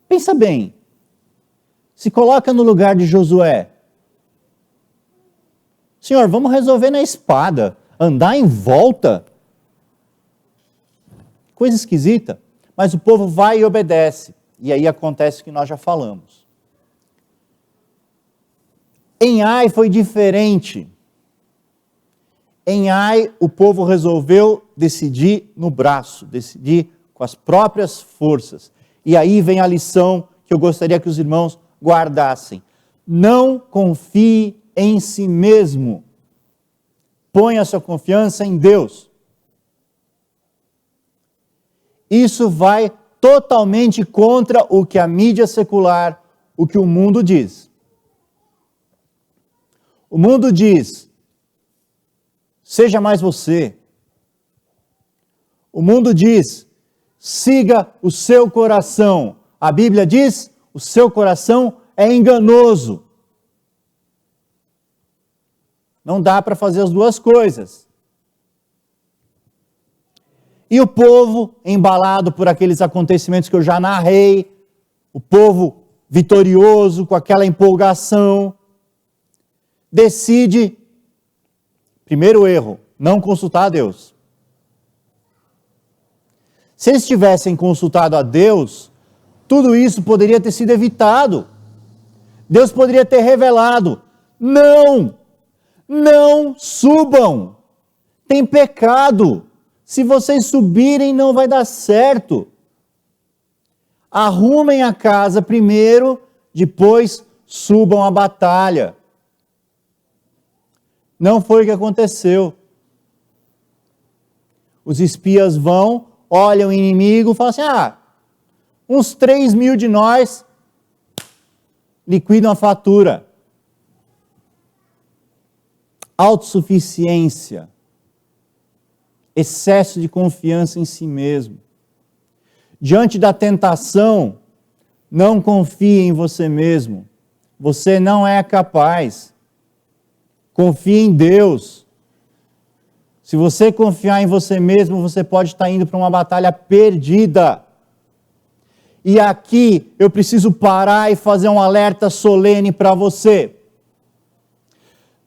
Pensa bem, se coloca no lugar de Josué. Senhor, vamos resolver na espada, andar em volta. Coisa esquisita, mas o povo vai e obedece. E aí acontece o que nós já falamos. Em Ai foi diferente. Em Ai, o povo resolveu decidir no braço, decidir com as próprias forças. E aí vem a lição que eu gostaria que os irmãos guardassem. Não confie em si mesmo. Ponha sua confiança em Deus. Isso vai totalmente contra o que a mídia secular, o que o mundo diz. O mundo diz, seja mais você. O mundo diz, siga o seu coração. A Bíblia diz, o seu coração é enganoso. Não dá para fazer as duas coisas. E o povo, embalado por aqueles acontecimentos que eu já narrei, o povo vitorioso, com aquela empolgação, decide, primeiro erro, não consultar a Deus. Se eles tivessem consultado a Deus, tudo isso poderia ter sido evitado. Deus poderia ter revelado, não subam, tem pecado. Se vocês subirem, não vai dar certo. Arrumem a casa primeiro, depois subam a batalha. Não foi o que aconteceu. Os espias vão, olham o inimigo e falam assim, uns 3.000 de nós liquidam a fatura. Autossuficiência. Excesso de confiança em si mesmo. Diante da tentação, não confie em você mesmo. Você não é capaz. Confie em Deus. Se você confiar em você mesmo, você pode estar indo para uma batalha perdida. E aqui eu preciso parar e fazer um alerta solene para você.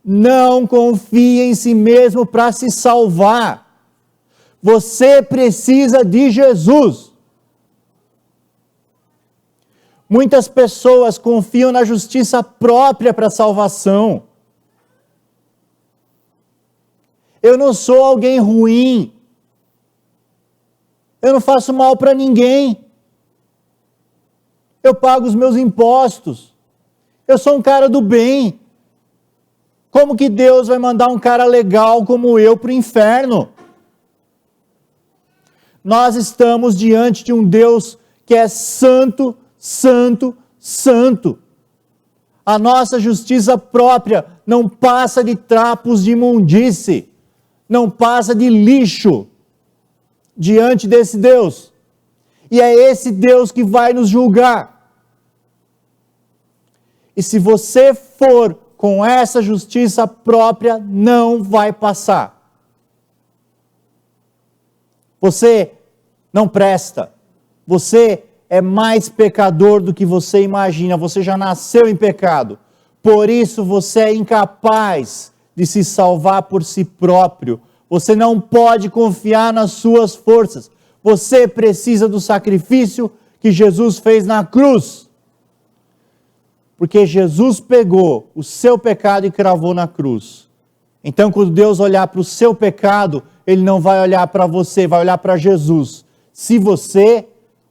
Não confie em si mesmo para se salvar. Você precisa de Jesus. Muitas pessoas confiam na justiça própria para a salvação. Eu não sou alguém ruim. Eu não faço mal para ninguém. Eu pago os meus impostos. Eu sou um cara do bem. Como que Deus vai mandar um cara legal como eu para o inferno? Nós estamos diante de um Deus que é santo, santo, santo. A nossa justiça própria não passa de trapos de imundície, não passa de lixo diante desse Deus. E é esse Deus que vai nos julgar. E se você for com essa justiça própria, não vai passar. Você não presta. Você é mais pecador do que você imagina. Você já nasceu em pecado. Por isso você é incapaz de se salvar por si próprio. Você não pode confiar nas suas forças. Você precisa do sacrifício que Jesus fez na cruz. Porque Jesus pegou o seu pecado e cravou na cruz. Então, quando Deus olhar para o seu pecado, Ele não vai olhar para você, vai olhar para Jesus. Se você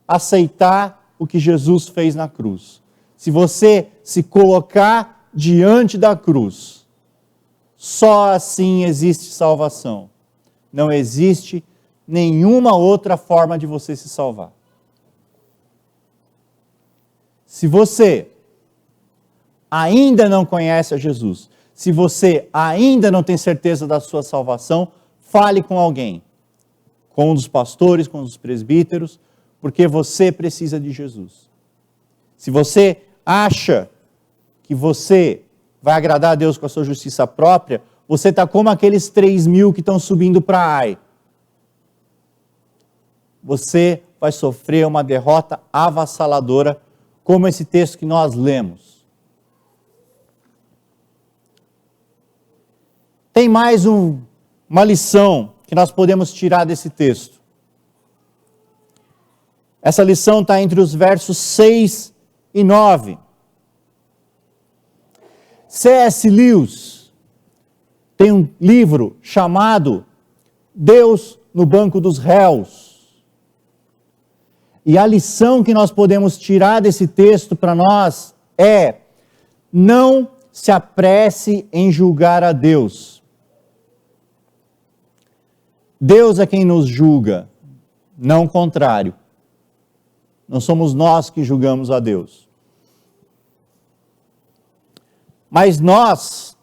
aceitar o que Jesus fez na cruz. Se você se colocar diante da cruz. Só assim existe salvação. Não existe nenhuma outra forma de você se salvar. Se você ainda não conhece a Jesus, se você ainda não tem certeza da sua salvação, fale com alguém, com um dos pastores, com um dos presbíteros, porque você precisa de Jesus. Se você acha que você vai agradar a Deus com a sua justiça própria, você está como aqueles 3.000 que estão subindo para Ai. Você vai sofrer uma derrota avassaladora, como esse texto que nós lemos. Tem mais uma lição que nós podemos tirar desse texto. Essa lição está entre os versos 6 e 9. C.S. Lewis tem um livro chamado Deus no Banco dos Réus. E a lição que nós podemos tirar desse texto para nós é: não se apresse em julgar a Deus. Deus é quem nos julga. não o contrário. Não somos nós que julgamos a Deus. Mas nós,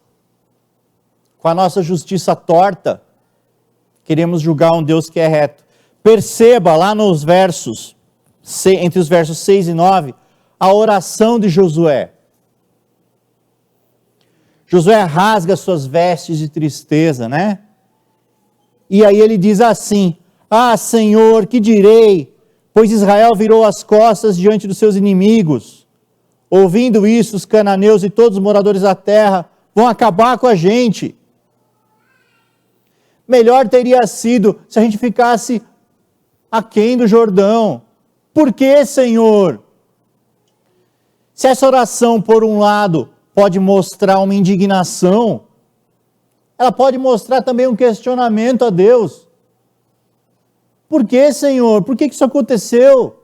com a nossa justiça torta, queremos julgar um Deus que é reto. Perceba lá nos versos, entre os versos 6 e 9, a oração de Josué. Josué rasga suas vestes de tristeza, né? E aí ele diz assim: ah, Senhor, que direi? Pois Israel virou as costas diante dos seus inimigos. Ouvindo isso, os cananeus e todos os moradores da terra vão acabar com a gente. Melhor teria sido se a gente ficasse aquém do Jordão. Por que, Senhor? Se essa oração, por um lado, pode mostrar uma indignação, ela pode mostrar também um questionamento a Deus. Por que, Senhor? Por que isso aconteceu?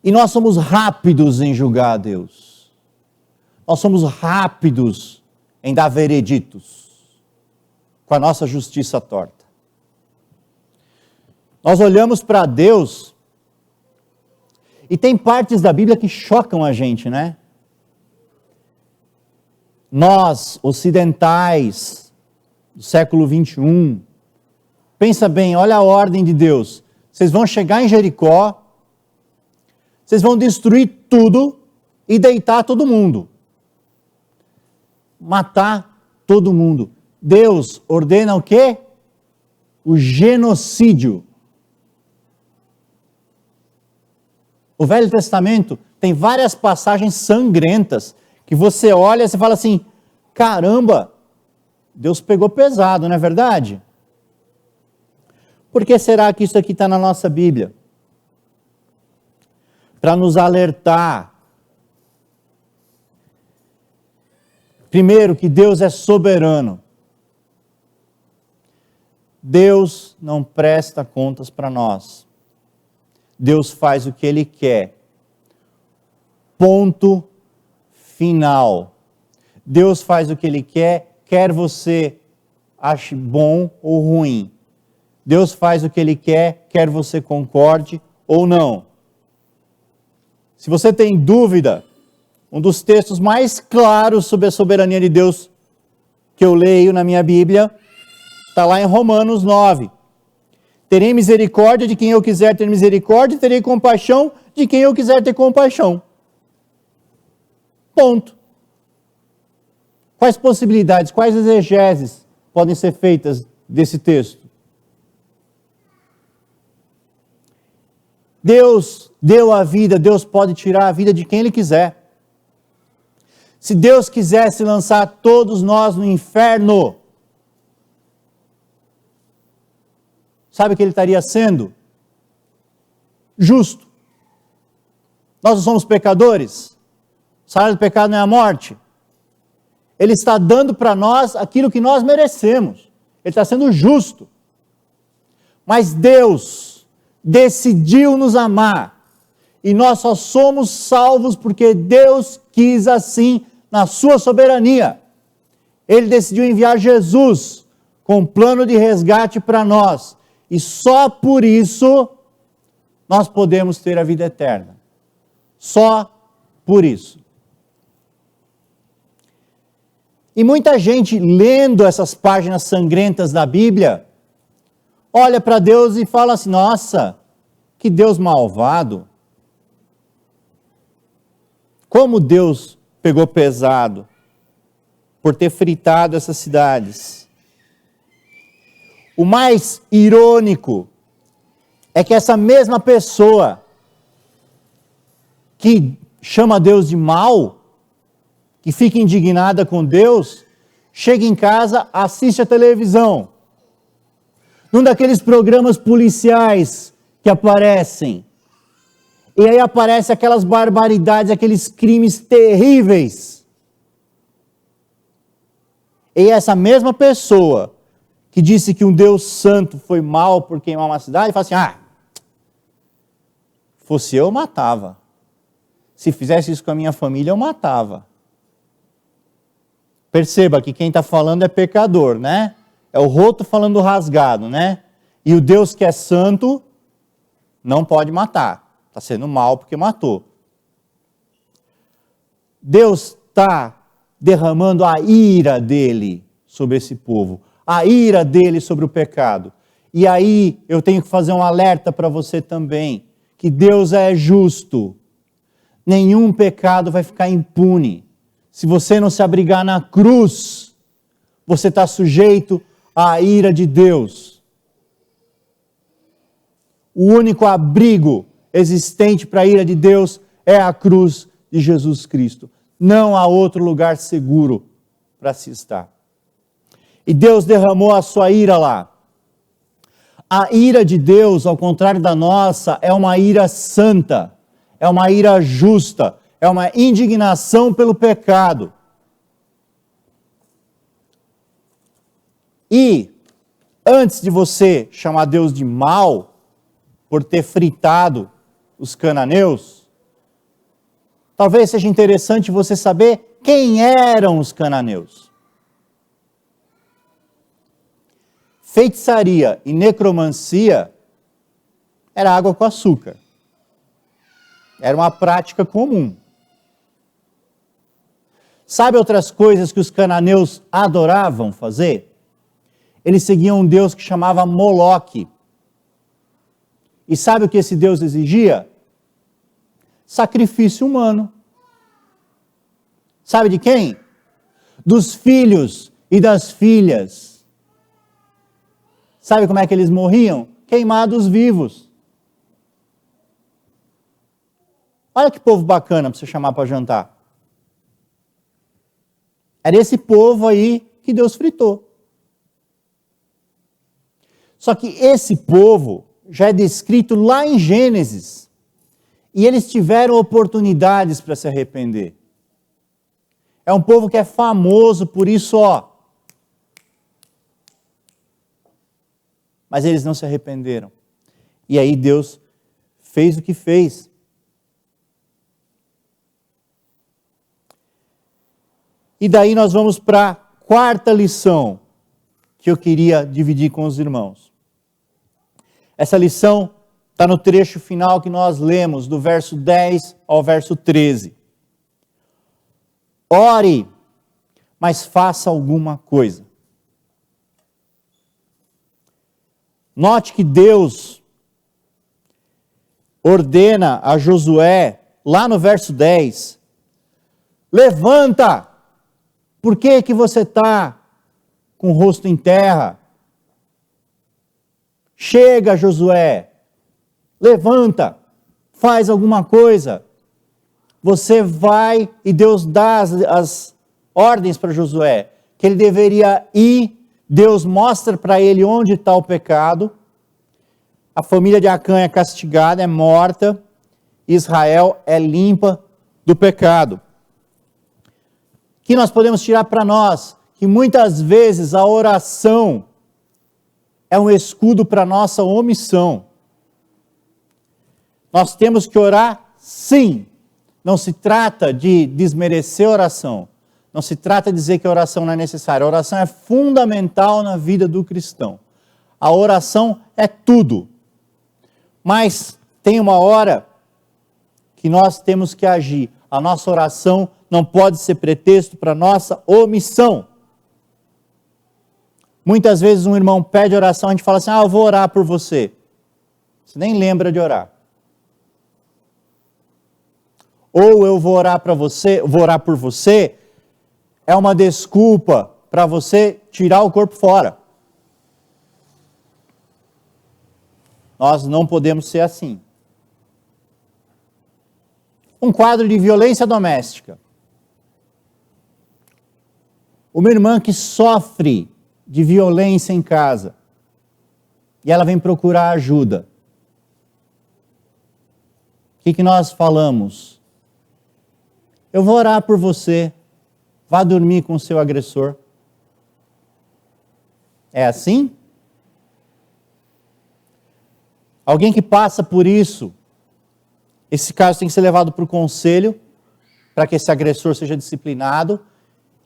E nós somos rápidos em julgar a Deus. Nós somos rápidos em dar vereditos com a nossa justiça torta. Nós olhamos para Deus e tem partes da Bíblia que chocam a gente, né? Nós, ocidentais, do século 21, pensa bem, olha a ordem de Deus. Vocês vão chegar em Jericó, vocês vão destruir tudo e deitar todo mundo. Matar todo mundo. Deus ordena o quê? O genocídio. O Velho Testamento tem várias passagens sangrentas que você olha e você fala assim, caramba, Deus pegou pesado, não é verdade? Por que será que isso aqui está na nossa Bíblia? Para nos alertar. Primeiro, que Deus é soberano. Deus não presta contas para nós. Deus faz o que Ele quer. Ponto final. Deus faz o que Ele quer, quer você ache bom ou ruim. Deus faz o que Ele quer, quer você concorde ou não. Se você tem dúvida, um dos textos mais claros sobre a soberania de Deus que eu leio na minha Bíblia, está lá em Romanos 9. Terei misericórdia de quem eu quiser ter misericórdia, e terei compaixão de quem eu quiser ter compaixão. Ponto. Quais possibilidades, quais exegeses podem ser feitas desse texto? Deus deu a vida, Deus pode tirar a vida de quem Ele quiser. Se Deus quisesse lançar todos nós no inferno, sabe o que Ele estaria sendo? Justo. Nós não somos pecadores? O salário do pecado não é a morte? Ele está dando para nós aquilo que nós merecemos. Ele está sendo justo. Mas Deus decidiu nos amar. E nós só somos salvos porque Deus quis assim na sua soberania. Ele decidiu enviar Jesus com um plano de resgate para nós. E só por isso nós podemos ter a vida eterna. Só por isso. E muita gente, lendo essas páginas sangrentas da Bíblia, olha para Deus e fala assim, nossa, que Deus malvado. Como Deus pegou pesado por ter fritado essas cidades. O mais irônico é que essa mesma pessoa que chama Deus de mau, que fica indignada com Deus, chega em casa, assiste a televisão. Num daqueles programas policiais que aparecem. E aí aparecem aquelas barbaridades, aqueles crimes terríveis. E essa mesma pessoa que disse que um Deus santo foi mal por queimar uma cidade, fala assim, fosse eu matava. Se fizesse isso com a minha família, eu matava. Perceba que quem está falando é pecador, né? É o roto falando rasgado, né? E o Deus que é santo não pode matar. Está sendo mal porque matou. Deus está derramando a ira dele sobre esse povo. A ira dele sobre o pecado. E aí eu tenho que fazer um alerta para você também. Que Deus é justo. Nenhum pecado vai ficar impune. Se você não se abrigar na cruz, você está sujeito à ira de Deus. O único abrigo existente para a ira de Deus é a cruz de Jesus Cristo. Não há outro lugar seguro para se estar. E Deus derramou a sua ira lá. A ira de Deus, ao contrário da nossa, é uma ira santa, é uma ira justa, é uma indignação pelo pecado. E, antes de você chamar Deus de mau, por ter fritado os cananeus, talvez seja interessante você saber quem eram os cananeus. Feitiçaria e necromancia era água com açúcar. Era uma prática comum. Sabe outras coisas que os cananeus adoravam fazer? Eles seguiam um deus que chamava Moloque. E sabe o que esse deus exigia? Sacrifício humano. Sabe de quem? Dos filhos e das filhas. Sabe como é que eles morriam? Queimados vivos. Olha que povo bacana para você chamar para jantar. Era esse povo aí que Deus fritou. Só que esse povo já é descrito lá em Gênesis. E eles tiveram oportunidades para se arrepender. É um povo que é famoso por isso, ó. Mas eles não se arrependeram. E aí Deus fez o que fez. E daí nós vamos para a quarta lição que eu queria dividir com os irmãos. Essa lição está no trecho final que nós lemos, do verso 10 ao verso 13. Ore, mas faça alguma coisa. Note que Deus ordena a Josué, lá no verso 10, levanta, por que você está com o rosto em terra? Chega, Josué, levanta, faz alguma coisa. Você vai, e Deus dá as ordens para Josué, que ele deveria ir. Deus mostra para ele onde está o pecado. A família de Acã é castigada, é morta. Israel é limpa do pecado. Que nós podemos tirar para nós? Que muitas vezes a oração é um escudo para a nossa omissão. Nós temos que orar, sim. Não se trata de desmerecer a oração. Não se trata de dizer que a oração não é necessária. A oração é fundamental na vida do cristão. A oração é tudo. Mas tem uma hora que nós temos que agir. A nossa oração não pode ser pretexto para a nossa omissão. Muitas vezes um irmão pede oração, a gente fala assim, eu vou orar por você. Você nem lembra de orar. Ou eu vou orar para você, vou orar por você, é uma desculpa para você tirar o corpo fora. Nós não podemos ser assim. Um quadro de violência doméstica. Uma irmã que sofre de violência em casa. E ela vem procurar ajuda. O que nós falamos? Eu vou orar por você. Vá dormir com o seu agressor. É assim? Alguém que passa por isso, esse caso tem que ser levado para o conselho, para que esse agressor seja disciplinado,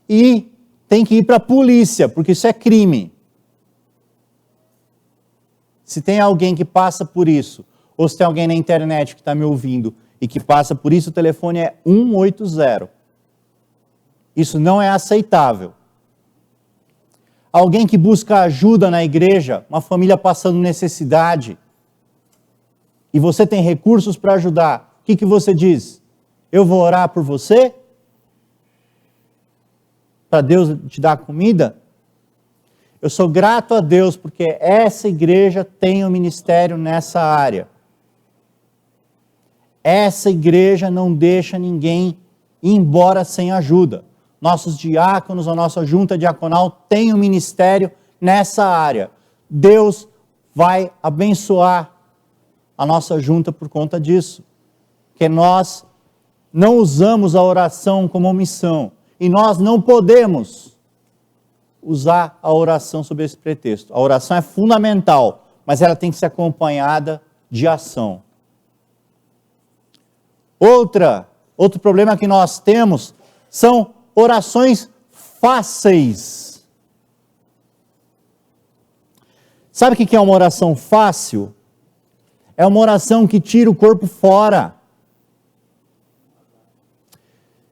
e tem que ir para a polícia, porque isso é crime. Se tem alguém que passa por isso, ou se tem alguém na internet que está me ouvindo e que passa por isso, o telefone é 180. Isso não é aceitável. Alguém que busca ajuda na igreja, uma família passando necessidade, e você tem recursos para ajudar, o que você diz? Eu vou orar por você? Para Deus te dar comida? Eu sou grato a Deus porque essa igreja tem um ministério nessa área. Essa igreja não deixa ninguém ir embora sem ajuda. Nossos diáconos, a nossa junta diaconal tem um ministério nessa área. Deus vai abençoar a nossa junta por conta disso. Porque nós não usamos a oração como omissão. E nós não podemos usar a oração sob esse pretexto. A oração é fundamental, mas ela tem que ser acompanhada de ação. Outro problema que nós temos são orações fáceis. Sabe o que é uma oração fácil? É uma oração que tira o corpo fora.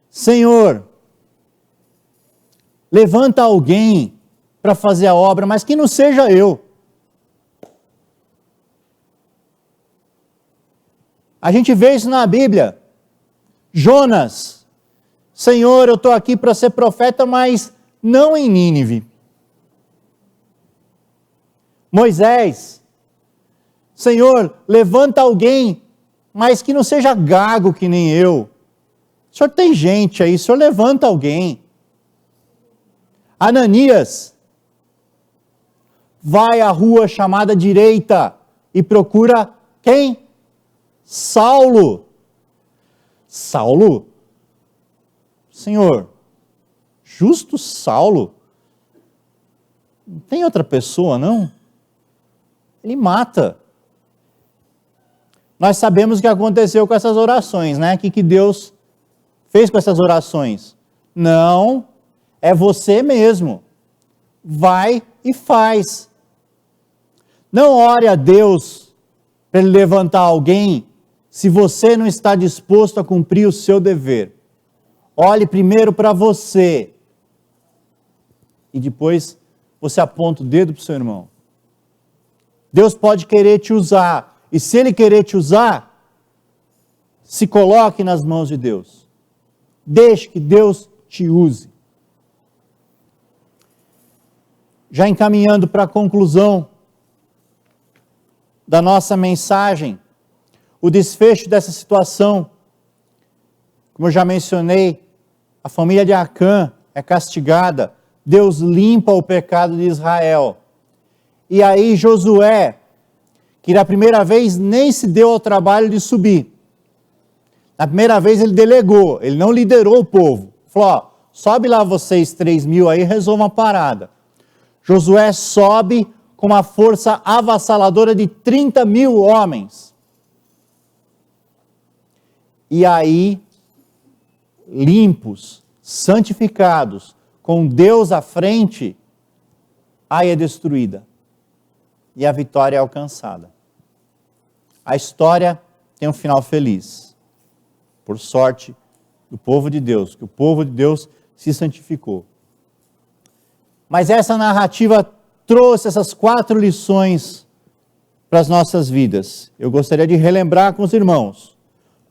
Senhor, levanta alguém para fazer a obra, mas que não seja eu. A gente vê isso na Bíblia. Jonas, Senhor, eu estou aqui para ser profeta, mas não em Nínive. Moisés, Senhor, levanta alguém, mas que não seja gago que nem eu. O Senhor tem gente aí, o Senhor levanta alguém. Ananias, vai à rua chamada direita e procura quem? Saulo. Saulo? Senhor, justo Saulo? Não tem outra pessoa, não? Ele mata. Nós sabemos o que aconteceu com essas orações, né? O que Deus fez com essas orações? Não, é você mesmo. Vai e faz. Não ore a Deus para Ele levantar alguém se você não está disposto a cumprir o seu dever. Olhe primeiro para você e depois você aponta o dedo para o seu irmão. Deus pode querer te usar, e se Ele querer te usar, se coloque nas mãos de Deus. Deixe que Deus te use. Já encaminhando para a conclusão da nossa mensagem, o desfecho dessa situação, como eu já mencionei, a família de Acã é castigada, Deus limpa o pecado de Israel. E aí Josué, que na primeira vez nem se deu ao trabalho de subir. Na primeira vez ele delegou, ele não liderou o povo. Falou, ó, sobe lá vocês 3.000 aí e resolvam a parada. Josué sobe com uma força avassaladora de 30.000 homens. E aí, limpos, santificados, com Deus à frente, Ai é destruída. E a vitória é alcançada. A história tem um final feliz. Por sorte do povo de Deus, que o povo de Deus se santificou. Mas essa narrativa trouxe essas 4 lições para as nossas vidas. Eu gostaria de relembrar com os irmãos.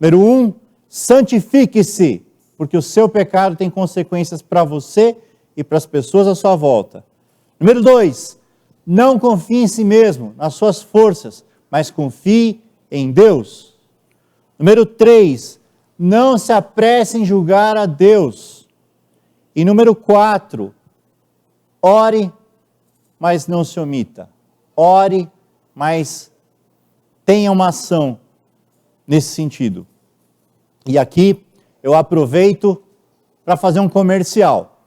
Número 1, santifique-se, porque o seu pecado tem consequências para você e para as pessoas à sua volta. Número 2, não confie em si mesmo, nas suas forças, mas confie em Deus. Número 3, não se apresse em julgar a Deus. E número 4, ore, mas não se omita. Ore, mas tenha uma ação nesse sentido. E aqui eu aproveito para fazer um comercial.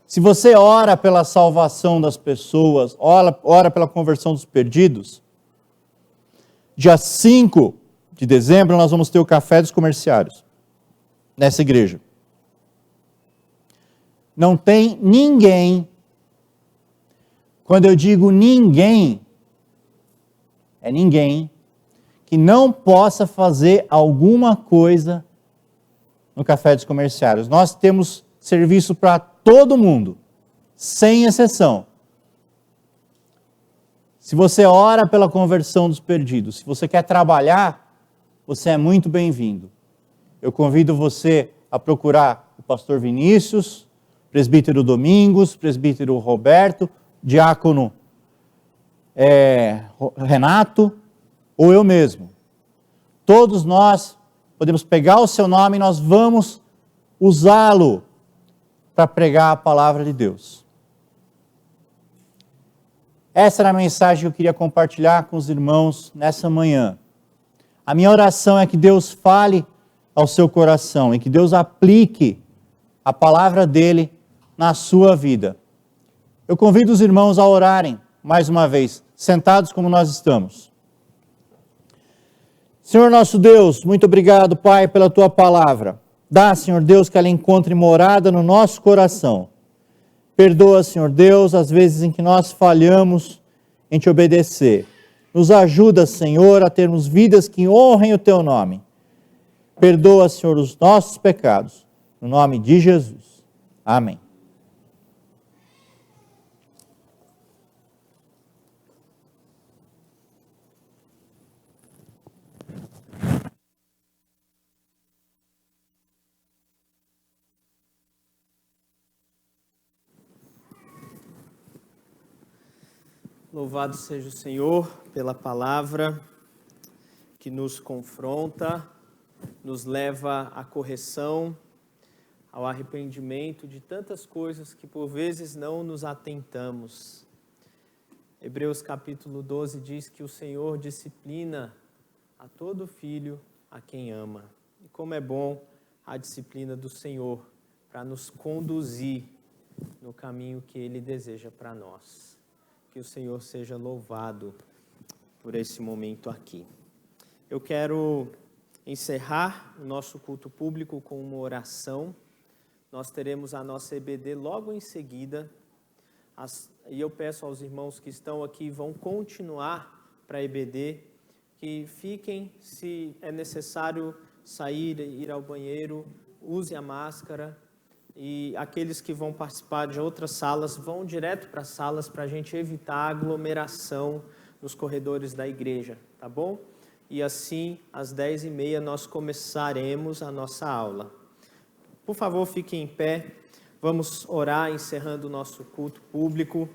Se você ora pela salvação das pessoas, ora pela conversão dos perdidos, dia 5 de dezembro nós vamos ter o Café dos Comerciários, nessa igreja. Não tem ninguém, quando eu digo ninguém, é ninguém que não possa fazer alguma coisa no Café dos Comerciários. Nós temos serviço para todo mundo, sem exceção. Se você ora pela conversão dos perdidos, se você quer trabalhar, você é muito bem-vindo. Eu convido você a procurar o pastor Vinícius, presbítero Domingos, presbítero Roberto, diácono Renato, ou eu mesmo. Todos nós podemos pegar o seu nome e nós vamos usá-lo para pregar a palavra de Deus. Essa era a mensagem que eu queria compartilhar com os irmãos nessa manhã. A minha oração é que Deus fale ao seu coração e que Deus aplique a palavra dele na sua vida. Eu convido os irmãos a orarem mais uma vez, sentados como nós estamos. Senhor nosso Deus, muito obrigado, Pai, pela tua palavra. Dá, Senhor Deus, que ela encontre morada no nosso coração. Perdoa, Senhor Deus, as vezes em que nós falhamos em te obedecer. Nos ajuda, Senhor, a termos vidas que honrem o teu nome. Perdoa, Senhor, os nossos pecados. No nome de Jesus. Amém. Louvado seja o Senhor pela palavra que nos confronta, nos leva à correção, ao arrependimento de tantas coisas que por vezes não nos atentamos. Hebreus capítulo 12 diz que o Senhor disciplina a todo filho a quem ama. E como é bom a disciplina do Senhor para nos conduzir no caminho que Ele deseja para nós. Que o Senhor seja louvado por esse momento aqui. Eu quero encerrar o nosso culto público com uma oração. Nós teremos a nossa EBD logo em seguida. E eu peço aos irmãos que estão aqui e vão continuar para a EBD, que fiquem, se é necessário sair, ir ao banheiro, use a máscara. E aqueles que vão participar de outras salas vão direto para as salas para a gente evitar aglomeração nos corredores da igreja, tá bom? E assim, às 10h30, nós começaremos a nossa aula. Por favor, fiquem em pé. Vamos orar, encerrando o nosso culto público.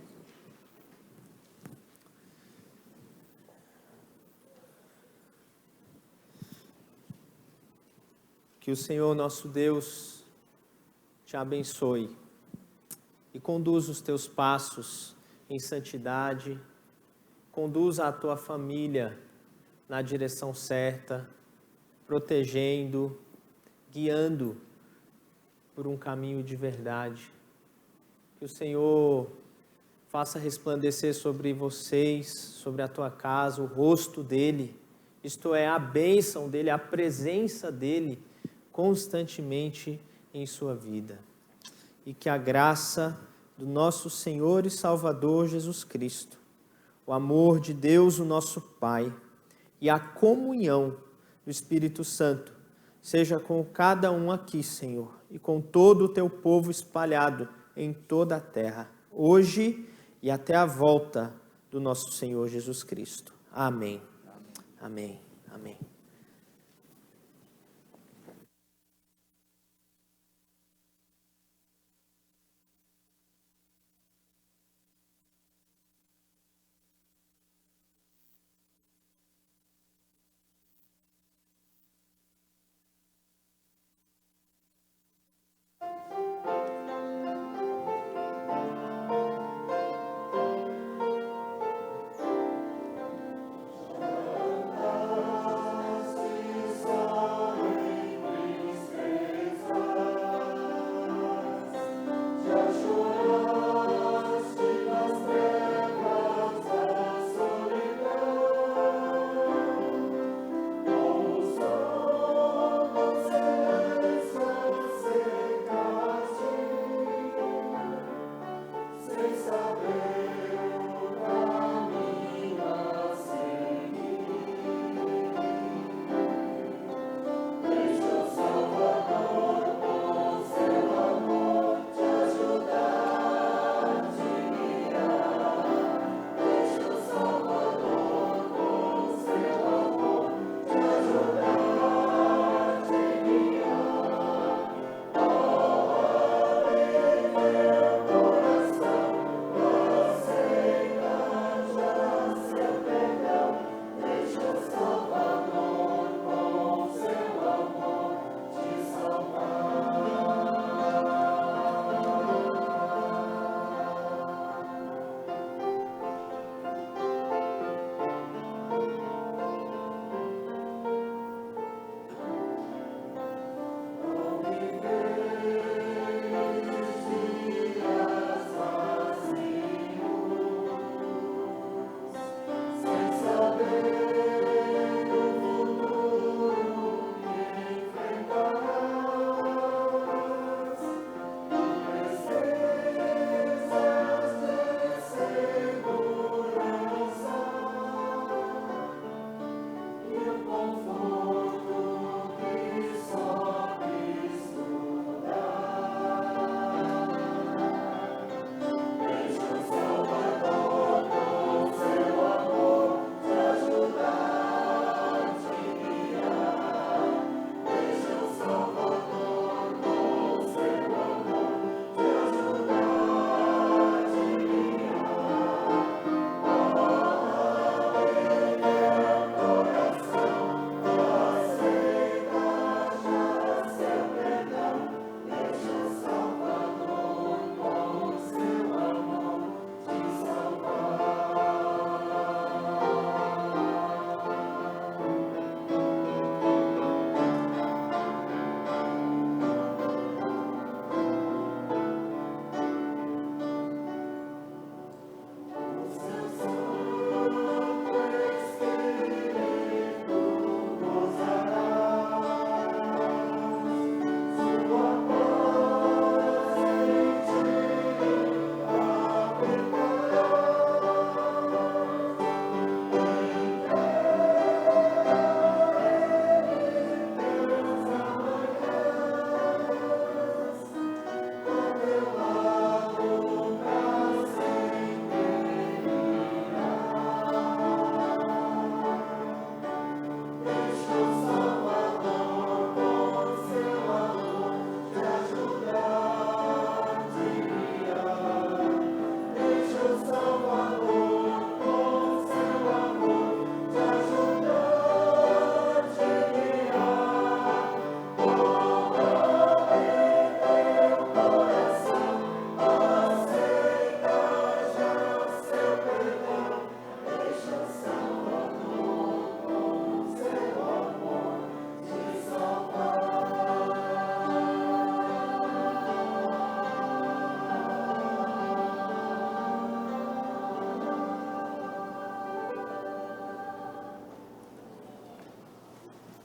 Que o Senhor, nosso Deus, te abençoe e conduza os teus passos em santidade, conduza a tua família na direção certa, protegendo, guiando por um caminho de verdade. Que o Senhor faça resplandecer sobre vocês, sobre a tua casa, o rosto dele, isto é, a bênção dele, a presença dele constantemente em sua vida. E que a graça do nosso Senhor e Salvador Jesus Cristo, o amor de Deus, o nosso Pai, e a comunhão do Espírito Santo seja com cada um aqui, Senhor, e com todo o teu povo espalhado em toda a terra, hoje e até a volta do nosso Senhor Jesus Cristo. Amém. Amém. Amém.